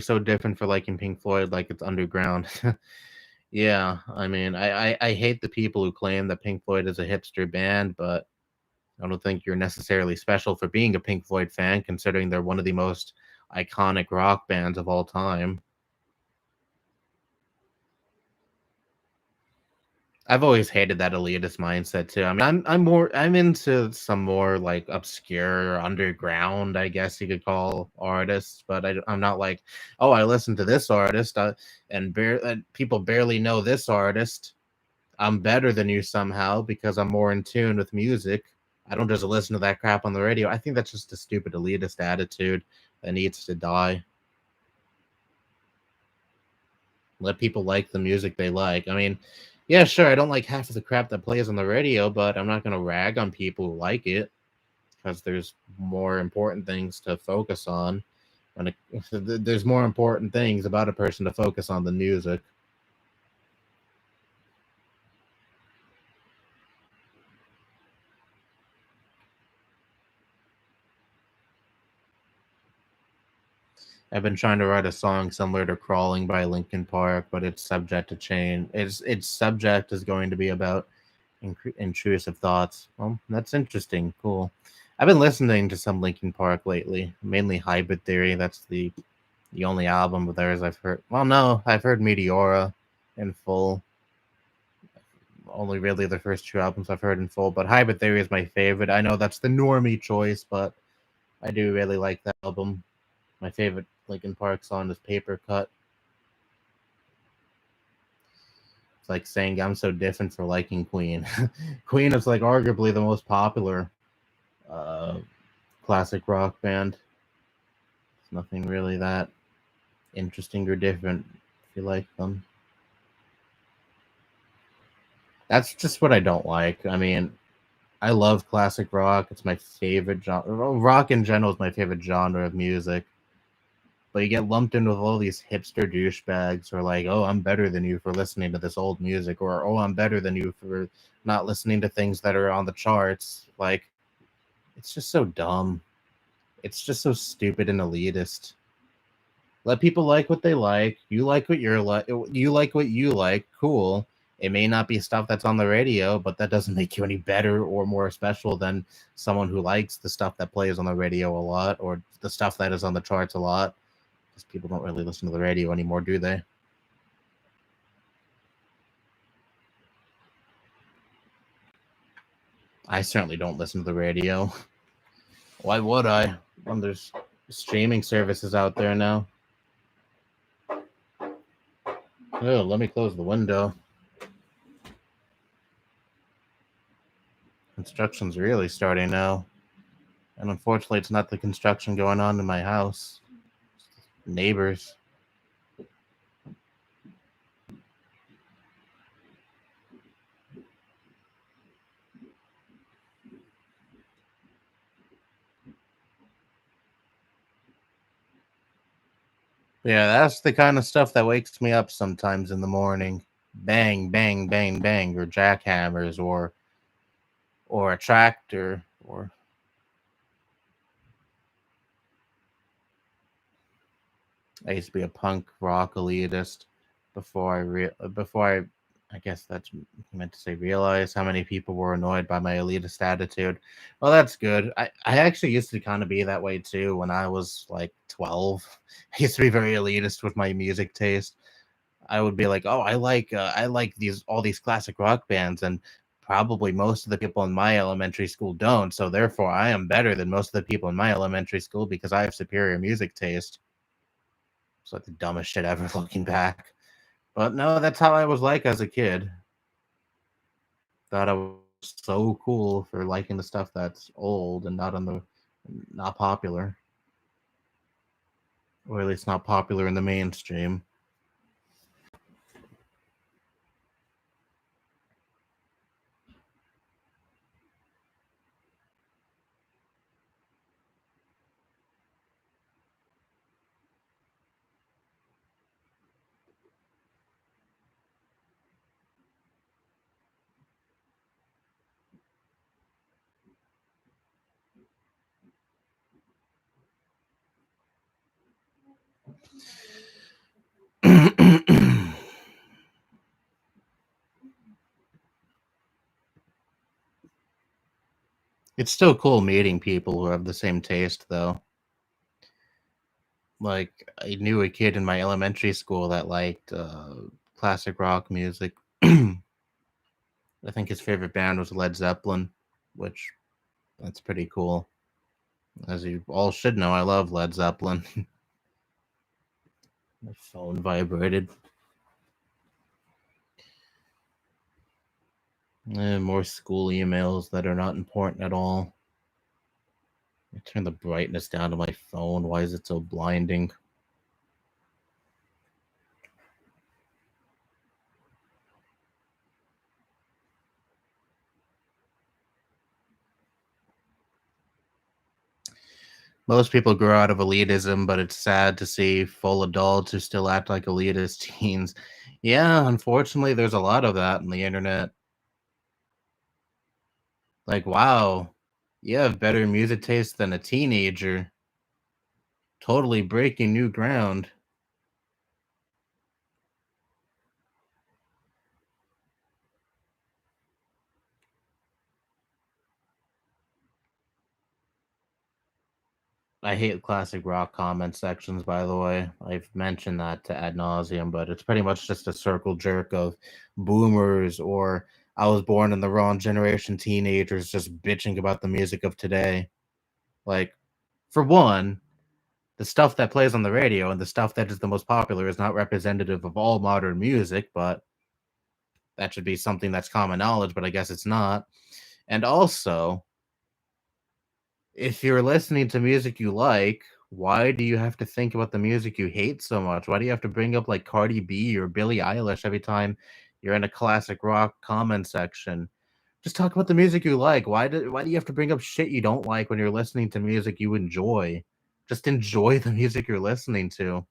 so different for liking Pink Floyd like it's underground. Yeah, I mean, I hate the people who claim that Pink Floyd is a hipster band, but I don't think you're necessarily special for being a Pink Floyd fan, considering they're one of the most iconic rock bands of all time. I've always hated that elitist mindset too. I mean, I'm into some more like obscure underground, I guess you could call artists, but I'm not like, oh, I listen to this artist, and people barely know this artist. I'm better than you somehow because I'm more in tune with music. I don't just listen to that crap on the radio. I think that's just a stupid elitist attitude that needs to die. Let people like the music they like. I mean, yeah, sure, I don't like half of the crap that plays on the radio, but I'm not going to rag on people who like it because there's more important things to focus on. When there's more important things about a person to focus on than music. I've been trying to write a song similar to "Crawling" by Linkin Park, but it's subject to change. Its subject is going to be about intrusive thoughts. Well, that's interesting. Cool. I've been listening to some Linkin Park lately, mainly Hybrid Theory. That's the only album of theirs I've heard. Well, no, I've heard Meteora in full. Only really the first two albums I've heard in full, but Hybrid Theory is my favorite. I know that's the normie choice, but I do really like that album. My favorite Linkin Park song is Paper Cut. It's like saying I'm so different for liking Queen. Queen is like arguably the most popular uh, classic rock band. It's nothing really that interesting or different if you like them. That's just what I don't like. I mean, I love classic rock. It's my favorite genre. Rock in general is my favorite genre of music. But you get lumped in with all these hipster douchebags who are like, oh, I'm better than you for listening to this old music, or oh, I'm better than you for not listening to things that are on the charts. Like, it's just so dumb. It's just so stupid and elitist. Let people like what they like. You like what you're like. You like what you like. Cool. It may not be stuff that's on the radio, but that doesn't make you any better or more special than someone who likes the stuff that plays on the radio a lot or the stuff that is on the charts a lot. Because people don't really listen to the radio anymore, do they? I certainly don't listen to the radio. Why would I? When there's streaming services out there now. Oh, let me close the window. Construction's really starting now. And unfortunately, it's not the construction going on in my house. Neighbors. Yeah, that's the kind of stuff that wakes me up sometimes in the morning. Bang, bang, bang, bang, or jackhammers, or a tractor, or I used to be a punk rock elitist before I guess that's meant to say realize how many people were annoyed by my elitist attitude. Well, that's good. I actually used to kind of be that way too when I was like 12. I used to be very elitist with my music taste. I would be like, "Oh, I like these all these classic rock bands," and probably most of the people in my elementary school don't. So therefore, I am better than most of the people in my elementary school because I have superior music taste. It's like the dumbest shit ever looking back. But no, that's how I was like as a kid. Thought I was so cool for liking the stuff that's old and not popular, or at least not popular in the mainstream. It's still cool meeting people who have the same taste, though. Like, I knew a kid in my elementary school that liked classic rock music. I think his favorite band was Led Zeppelin, which that's pretty cool. As you all should know, I love Led Zeppelin. My phone vibrated. More school emails that are not important at all. I turn the brightness down to my phone. Why is it so blinding? Most people grow out of elitism, but it's sad to see full adults who still act like elitist teens. Yeah, unfortunately, there's a lot of that on the internet. Like, wow, you have better music taste than a teenager. Totally breaking new ground. I hate classic rock comment sections, by the way. I've mentioned that to ad nauseum, but it's pretty much just a circle jerk of boomers or I was born in the wrong generation teenagers just bitching about the music of today. Like, for one, the stuff that plays on the radio and the stuff that is the most popular is not representative of all modern music, but that should be something that's common knowledge, but I guess it's not. And also, if you're listening to music you like, why do you have to think about the music you hate so much? Why do you have to bring up like Cardi B or Billie Eilish every time you're in a classic rock comment section? Just talk about the music you like. Why do you have to bring up shit you don't like when you're listening to music you enjoy? Just enjoy the music you're listening to.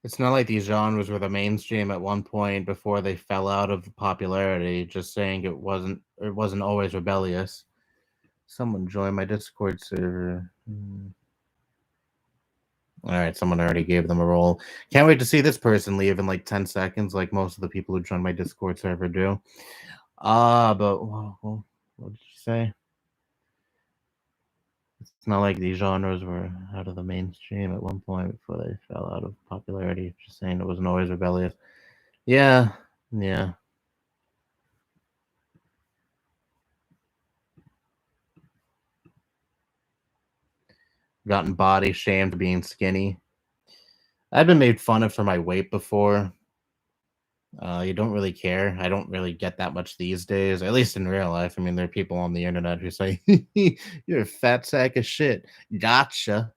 It's not like these genres were the mainstream at one point before they fell out of popularity. Just saying it wasn't always rebellious. Someone join my Discord server. All right, someone already gave them a role. Can't wait to see this person leave in like 10 seconds, like most of the people who join my Discord server do. But what did you say? It's not like these genres were out of the mainstream at one point before they fell out of popularity. Just saying it wasn't always rebellious. Yeah, yeah. Gotten body shamed being skinny. I've been made fun of for my weight before. You don't really care. I don't really get that much these days, at least in real life. I mean, there are people on the internet who say, "You're a fat sack of shit." Gotcha.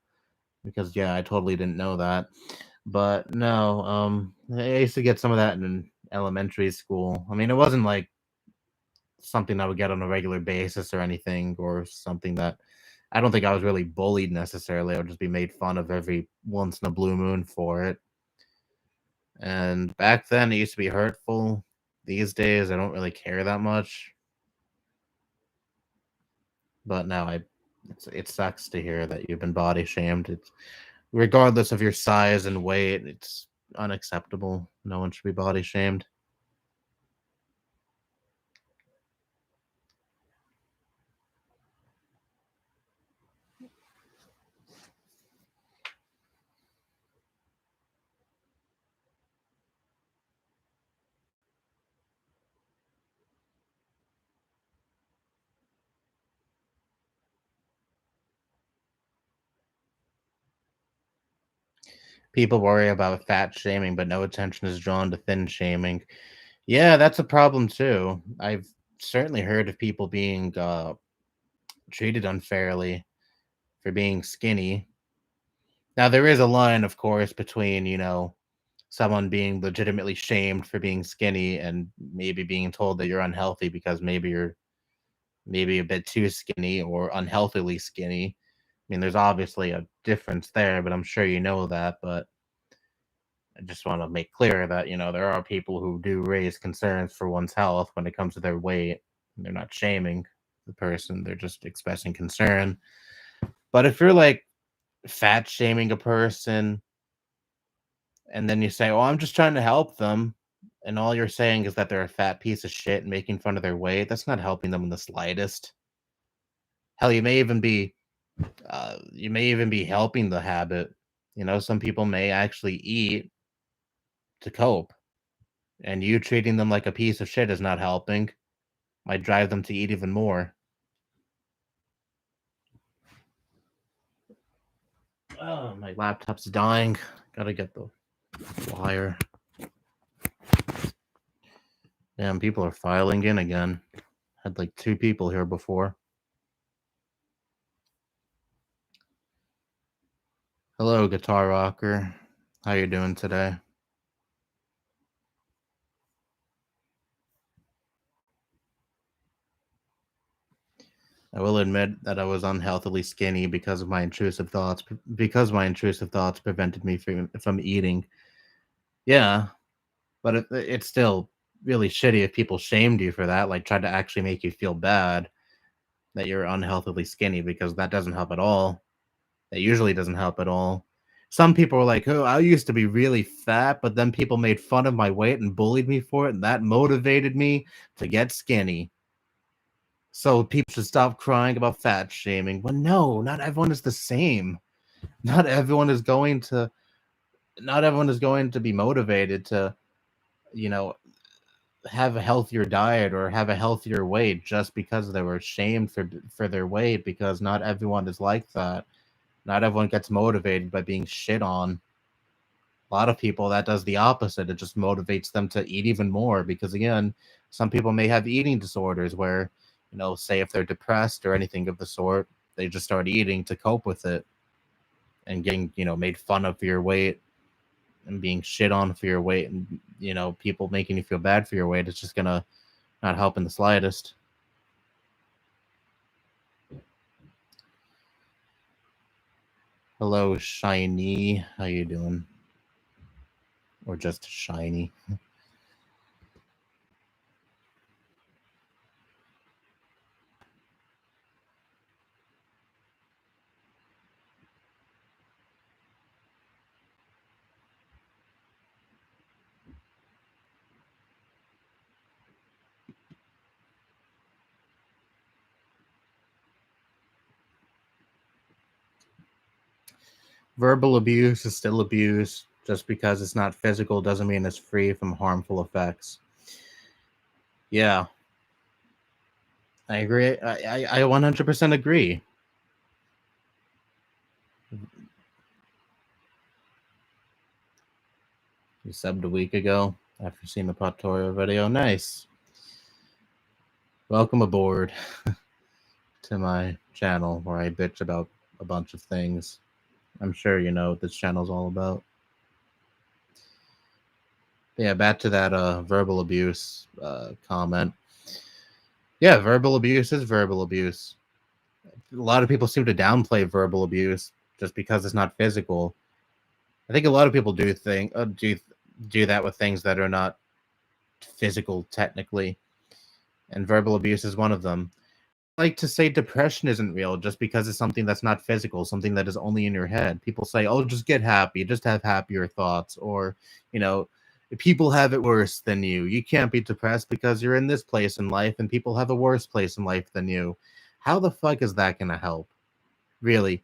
Because yeah, I totally didn't know that. But no, I used to get some of that in elementary school. I mean, it wasn't like something I would get on a regular basis or anything, or something that I don't think I was really bullied necessarily. I would just be made fun of every once in a blue moon for it. And back then, it used to be hurtful. These days, I don't really care that much. But now it sucks to hear that you've been body shamed. It's regardless of your size and weight, it's unacceptable. No one should be body shamed. People worry about fat shaming, but no attention is drawn to thin shaming. Yeah, that's a problem too. I've certainly heard of people being treated unfairly for being skinny. Now, there is a line, of course, between, someone being legitimately shamed for being skinny and maybe being told that you're unhealthy because maybe you're maybe a bit too skinny or unhealthily skinny. I mean, there's obviously a difference there, but I'm sure you know that. But I just want to make clear that, there are people who do raise concerns for one's health when it comes to their weight. They're not shaming the person, they're just expressing concern. But if you're like fat shaming a person and then you say, "Oh, I'm just trying to help them," and all you're saying is that they're a fat piece of shit and making fun of their weight, that's not helping them in the slightest. Hell, you may even be helping the habit. Some people may actually eat to cope, and you treating them like a piece of shit is not helping. Might drive them to eat even more. Oh, my laptop's dying. Gotta get the wire. Damn, people are filing in again. Had like 2 people here before. Hello, guitar rocker. How you doing today? I will admit that I was unhealthily skinny because my intrusive thoughts prevented me from eating. Yeah, but it's still really shitty if people shamed you for that, like tried to actually make you feel bad that you're unhealthily skinny because that doesn't help at all. That usually doesn't help at all. Some people were like, "Oh, I used to be really fat, but then people made fun of my weight and bullied me for it, and that motivated me to get skinny. So people should stop crying about fat shaming." Well, no, not everyone is the same. Not everyone is going to not everyone is going to be motivated to, you know, have a healthier diet or have a healthier weight just because they were shamed for their weight, because not everyone is like that. Not everyone gets motivated by being shit on. A lot of people, that does the opposite. It just motivates them to eat even more because, again, some people may have eating disorders where, say if they're depressed or anything of the sort, they just start eating to cope with it, and getting, made fun of for your weight and being shit on for your weight, and, people making you feel bad for your weight. It's just going to not help in the slightest. Hello, Shiny. How you doing? Or just Shiny? Verbal abuse is still abuse. Just because it's not physical doesn't mean it's free from harmful effects. Yeah, I agree. I 100% agree. You subbed a week ago after seeing the Potoro video. Nice. Welcome aboard to my channel where I bitch about a bunch of things. I'm sure you know what this channel's all about. Yeah, back to that verbal abuse comment. Yeah, verbal abuse is verbal abuse. a lot of people seem to downplay verbal abuse just because it's not physical. I think a lot of people do that with things that are not physical technically, and verbal abuse is one of them. Like to say depression isn't real just because it's something that's not physical, something that is only in your head. People say, "Oh, just get happy, just have happier thoughts," or you know, people have it worse than you. You can't be depressed because you're in this place in life, and people have a worse place in life than you. How the fuck is that gonna help? Really,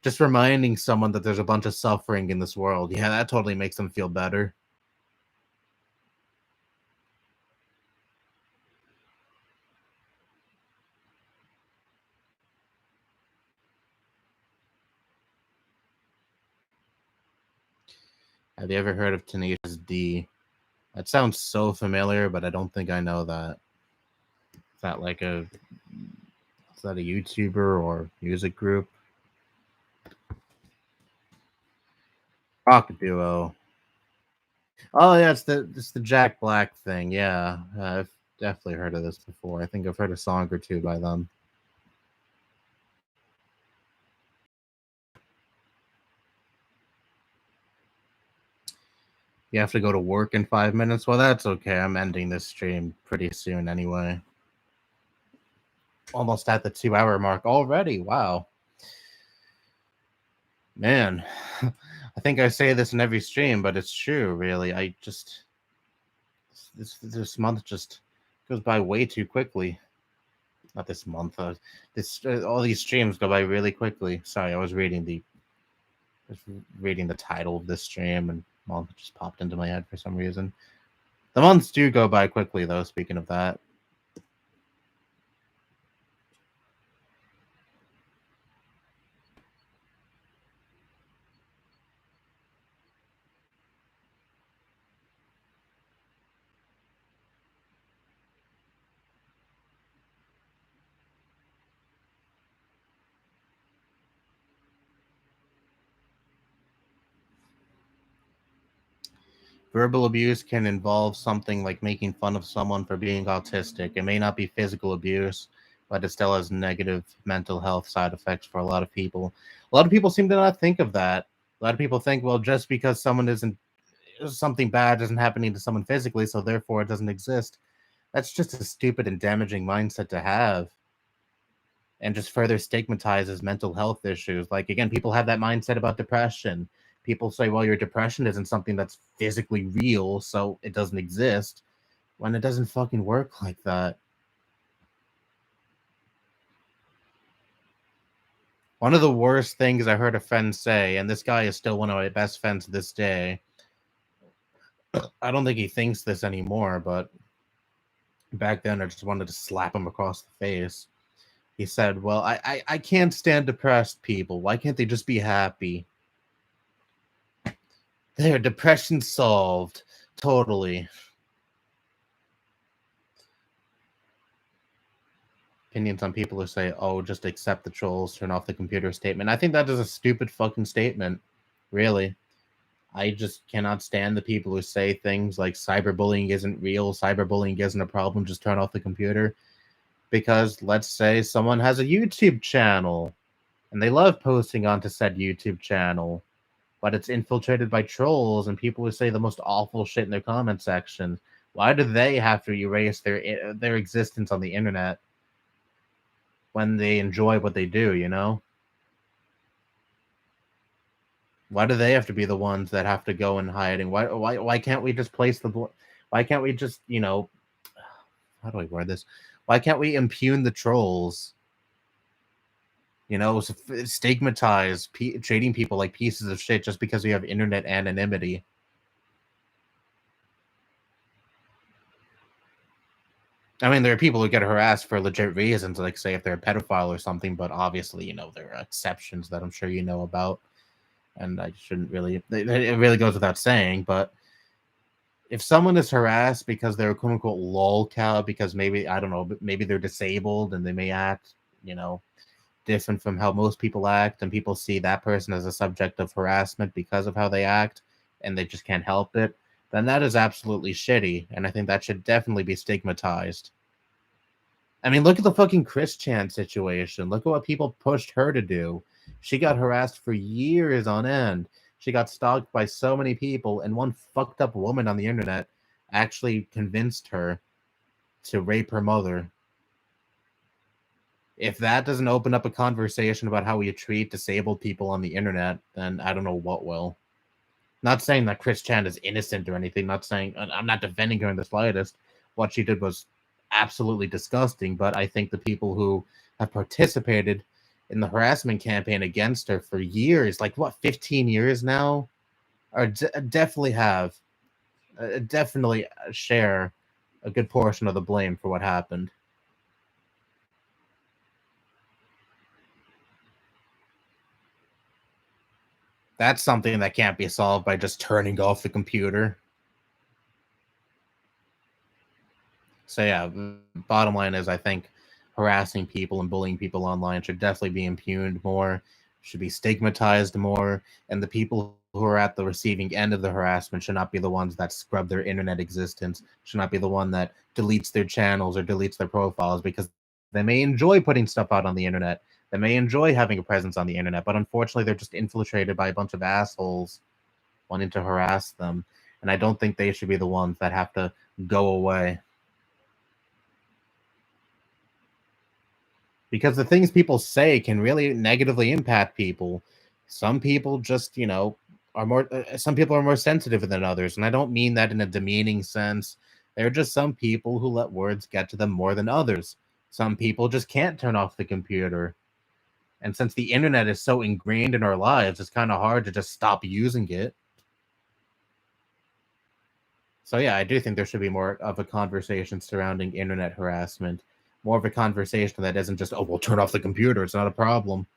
just reminding someone that there's a bunch of suffering in this world, yeah, that totally makes them feel better. Have you ever heard of Tenacious D? That sounds so familiar, but I don't think I know that. Is that like a is that a YouTuber or music group? Rock duo. Oh yeah, it's the Jack Black thing. Yeah, I've definitely heard of this before. I think I've heard a song or two by them. You have to go to work in 5 minutes. Well, that's okay. I'm ending this stream pretty soon anyway. Almost at the 2 hour mark already. Wow, man. I think I say this in every stream, but it's true. Really, I just this month just goes by way too quickly. Not this month. This all these streams go by really quickly. Sorry, I was reading the title of this stream, and month just popped into my head for some reason. The months do go by quickly, though. Speaking of that, verbal abuse can involve something like making fun of someone for being autistic. It may not be physical abuse, but it still has negative mental health side effects for a lot of people. A lot of people seem to not think of that. A lot of people think, well, just because someone isn't something bad isn't happening to someone physically, so therefore it doesn't exist. That's just a stupid and damaging mindset to have, and just further stigmatizes mental health issues. Like, again, people have that mindset about depression. People say, well, your depression isn't something that's physically real, so it doesn't exist, when it doesn't fucking work like that. One of the worst things I heard a friend say, and this guy is still one of my best friends to this day. I don't think he thinks this anymore, but back then I just wanted to slap him across the face. He said, well, I can't stand depressed people. Why can't they just be happy? Their depression solved. Totally. Opinions on people who say, oh, just accept the trolls, turn off the computer statement. I think that is a stupid fucking statement. Really. I just cannot stand the people who say things like cyberbullying isn't real, cyberbullying isn't a problem, just turn off the computer. Because let's say someone has a YouTube channel and they love posting onto said YouTube channel, but it's infiltrated by trolls and people who say the most awful shit in their comment section. Why do they have to erase their existence on the internet when they enjoy what they do, you know? Why do they have to be the ones that have to go in hiding? Why can't we just why can't we just, how do I word this? Why can't we impugn the trolls? Stigmatize treating people like pieces of shit just because we have internet anonymity. I mean, there are people who get harassed for legit reasons, like say if they're a pedophile or something, but obviously, there are exceptions that I'm sure you know about. And I shouldn't really, it really goes without saying, but if someone is harassed because they're a quote unquote lol cow, because maybe, I don't know, maybe they're disabled and they may act, different from how most people act, and people see that person as a subject of harassment because of how they act, and they just can't help it, then that is absolutely shitty. And I think that should definitely be stigmatized. I mean, look at the fucking Chris Chan situation. Look at what people pushed her to do. She got harassed for years on end. She got stalked by so many people, and one fucked up woman on the internet actually convinced her to rape her mother. If that doesn't open up a conversation about how we treat disabled people on the internet, then I don't know what will. Not saying that Chris Chan is innocent or anything. Not saying I'm not defending her in the slightest. What she did was absolutely disgusting. But I think the people who have participated in the harassment campaign against her for years, like what, 15 years now, are definitely have definitely share a good portion of the blame for what happened. That's something that can't be solved by just turning off the computer. So yeah, bottom line is I think harassing people and bullying people online should definitely be impugned more, should be stigmatized more, and the people who are at the receiving end of the harassment should not be the ones that scrub their internet existence, should not be the one that deletes their channels or deletes their profiles because they may enjoy putting stuff out on the internet. They may enjoy having a presence on the internet, but unfortunately they're just infiltrated by a bunch of assholes wanting to harass them. And I don't think they should be the ones that have to go away. Because the things people say can really negatively impact people. Some people just, are more, some people are more sensitive than others. And I don't mean that in a demeaning sense. There are just some people who let words get to them more than others. Some people just can't turn off the computer. And since the internet is so ingrained in our lives, it's kind of hard to just stop using it. So yeah, I do think there should be more of a conversation surrounding internet harassment. More of a conversation that isn't just, oh, we'll turn off the computer. It's not a problem.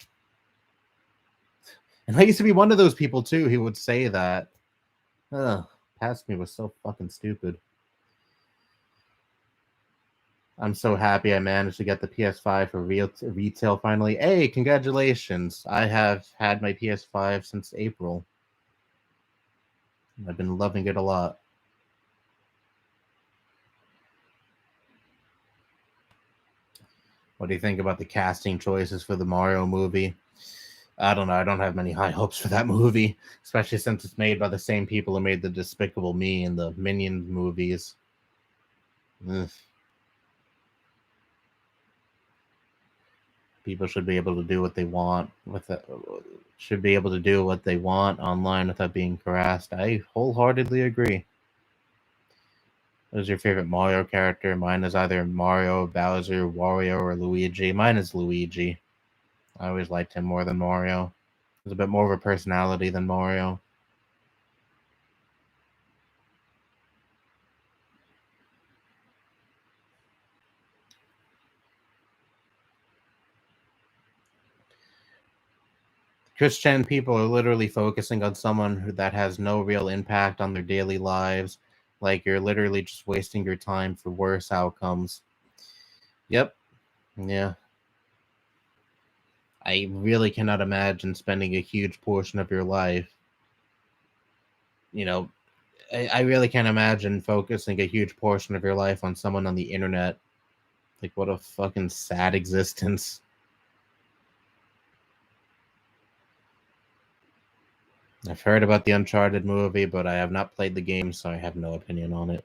And I used to be one of those people too who would say that. Ugh, past me was so fucking stupid. I'm so happy I managed to get the PS5 for real retail finally. Hey, congratulations. I have had my PS5 since April. I've been loving it a lot. What do you think about the casting choices for the Mario movie? I don't know. I don't have many high hopes for that movie, especially since it's made by the same people who made the Despicable Me and the Minions movies. Ugh. People should be able to do what they want with it. Should be able to do what they want online without being harassed. I wholeheartedly agree. What is your favorite Mario character? Mine is either Mario, Bowser, Wario, or Luigi. Mine is Luigi. I always liked him more than Mario. He's a bit more of a personality than Mario. Christian people are literally focusing on someone that has no real impact on their daily lives. Like you're literally just wasting your time for worse outcomes. Yep. Yeah. I really cannot imagine spending a huge portion of your life. You know, I really can't imagine focusing a huge portion of your life on someone on the internet. Like, what a fucking sad existence. I've heard about the Uncharted movie, but I have not played the game, so I have no opinion on it.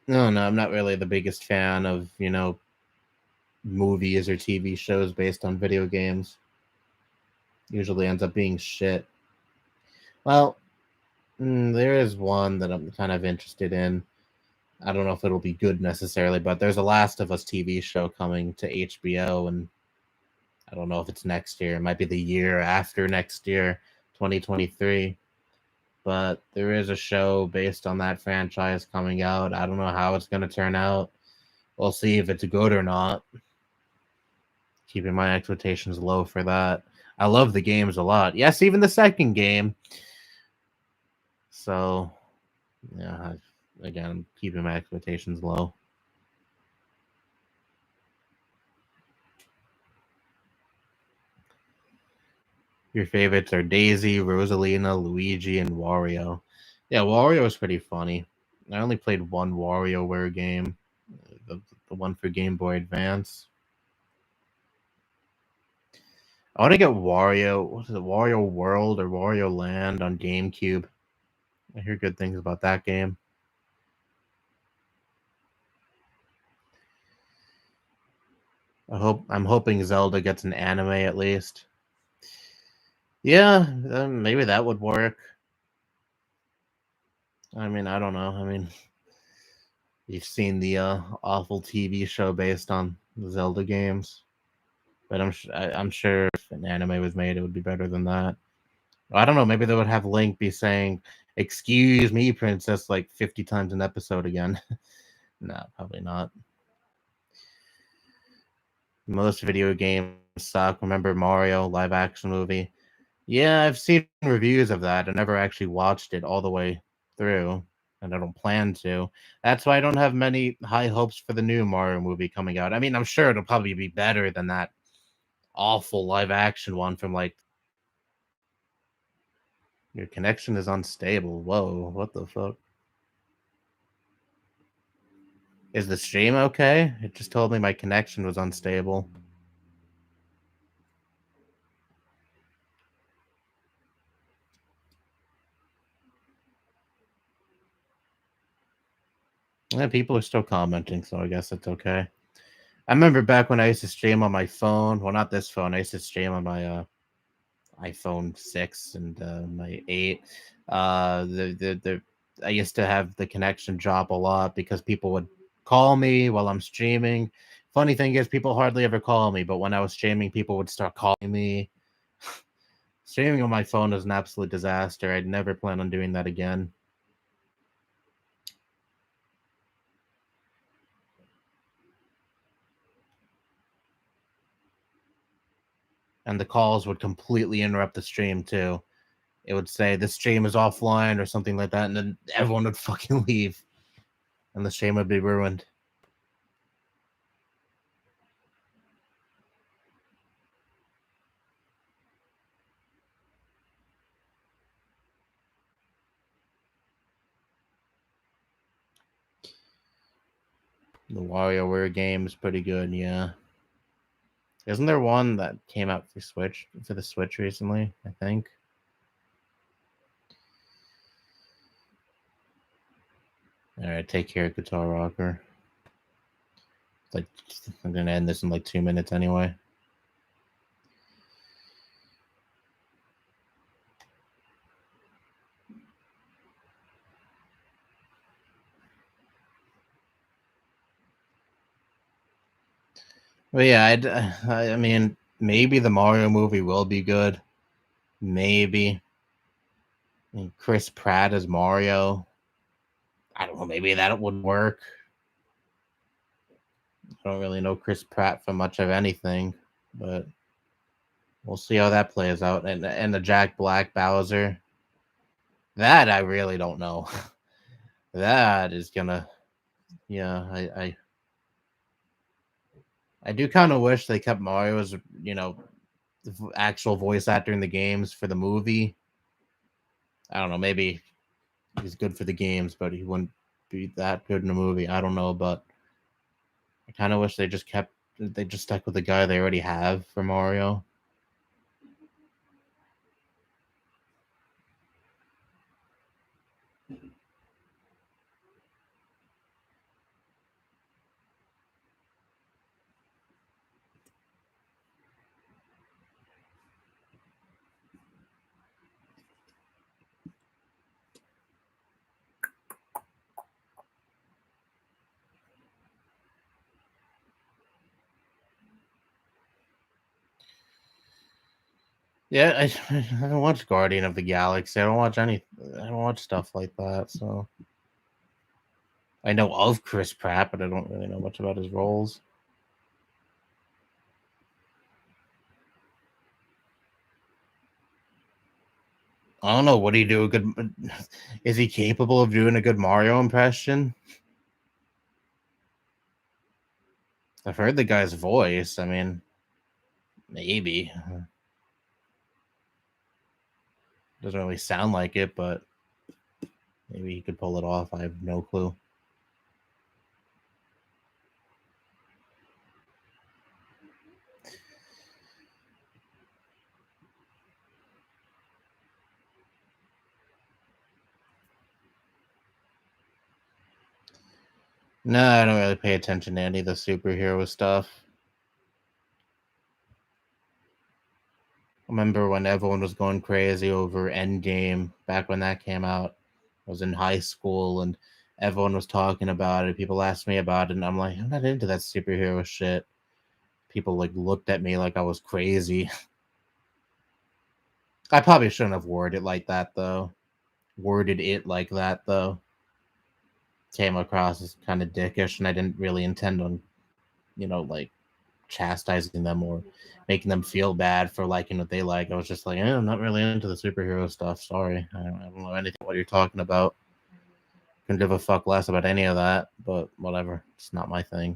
No, I'm not really the biggest fan of, movies or TV shows based on video games. Usually ends up being shit. Well, there is one that I'm kind of interested in. I don't know if it'll be good necessarily, but there's a Last of Us TV show coming to HBO, and I don't know if it's next year. It might be the year after next year, 2023. But there is a show based on that franchise coming out. I don't know how it's going to turn out. We'll see if it's good or not. Keeping my expectations low for that. I love the games a lot. Yes, even the second game. So, yeah, again, I'm keeping my expectations low. Your favorites are Daisy, Rosalina, Luigi, and Wario. Yeah, Wario was pretty funny. I only played one WarioWare game, the one for Game Boy Advance. I want to get Wario. What is it? Wario World or Wario Land on GameCube. I hear good things about that game. I'm hoping Zelda gets an anime at least. Yeah, maybe that would work. I mean, I don't know. I mean, you've seen the awful TV show based on the Zelda games, but I'm sure if an anime was made, it would be better than that. I don't know. Maybe they would have Link be saying "Excuse me, princess" like 50 times an episode again. No, probably not. Most video games suck. Remember Mario live action movie? Yeah, I've seen reviews of that. I never actually watched it all the way through, and I don't plan to. That's why I don't have many high hopes for the new Mario movie coming out. I mean, I'm sure it'll probably be better than that awful live action one from like your connection is unstable. Whoa, what the fuck? Is the stream okay? It just told me my connection was unstable. Yeah, people are still commenting, so I guess it's okay. I remember back when I used to stream on my phone. Well, not this phone. I used to stream on my iPhone 6 and my 8. The I used to have the connection drop a lot because people would call me while I'm streaming. Funny thing is, people hardly ever call me, but when I was streaming, people would start calling me. Streaming on my phone is an absolute disaster. I'd never plan on doing that again. And the calls would completely interrupt the stream too. It would say the stream is offline or something like that, and then everyone would fucking leave, and the stream would be ruined. The WarioWare game is pretty good, yeah. Isn't there one that came out for the Switch recently? I think. All right, take care, Guitar Rocker. Like, I'm gonna end this in like 2 minutes anyway. But yeah, I mean, maybe the Mario movie will be good. Maybe. I mean, Chris Pratt as Mario. I don't know. Maybe that would work. I don't really know Chris Pratt from much of anything, but we'll see how that plays out. And the Jack Black Bowser, that I really don't know. That is gonna, yeah. I do kind of wish they kept Mario as the actual voice actor in the games for the movie. I don't know. Maybe he's good for the games, but he wouldn't be that good in the movie. I don't know, but I kind of wish they just stuck with the guy they already have for Mario. Yeah, I don't watch Guardian of the Galaxy. I don't watch stuff like that. So I know of Chris Pratt, but I don't really know much about his roles. I don't know. Would he do a good? Is he capable of doing a good Mario impression? I've heard the guy's voice. I mean, maybe doesn't really sound like it, but Maybe he could pull it off. I have no clue. No, I don't really pay attention to any of the superhero stuff. I remember when everyone was going crazy over Endgame back when that came out. I was in high school and everyone was talking about it. People asked me about it, and I'm like, I'm not into that superhero shit. People like looked at me like I was crazy. I probably shouldn't have worded it like that though. Worded it like that though. Came across as kind of dickish, and I didn't really intend on, like chastising them or making them feel bad for liking what they like. I was just like, I'm not really into the superhero stuff. Sorry, I don't know anything what you're talking about. Couldn't give a fuck less about any of that, but whatever. It's not my thing.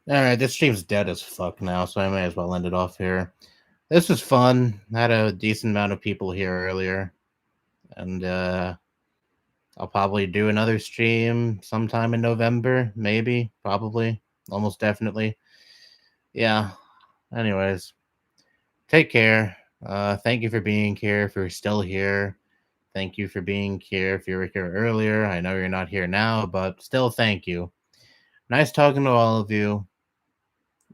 All right, this stream's dead as fuck now, so I may as well end it off here. This was fun. Had a decent amount of people here earlier, and I'll probably do another stream sometime in November, maybe, probably, almost definitely. Yeah. Anyways, take care. Thank you for being here. If you're still here, thank you for being here. If you were here earlier, I know you're not here now, but still, thank you. Nice talking to all of you.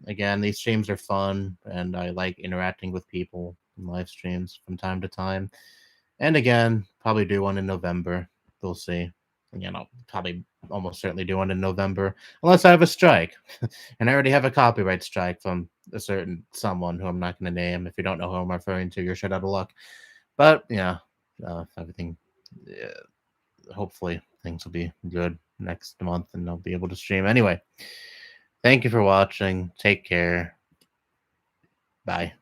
Again, these streams are fun, and I like interacting with people in live streams from time to time. And again, probably do one in November. We'll see. Probably almost certainly do one in November, unless I have a strike. And I already have a copyright strike from a certain someone who I'm not going to name. If you don't know who I'm referring to, you're shit out of luck. But yeah, everything. Hopefully, things will be good next month, and I'll be able to stream. Anyway, thank you for watching. Take care. Bye.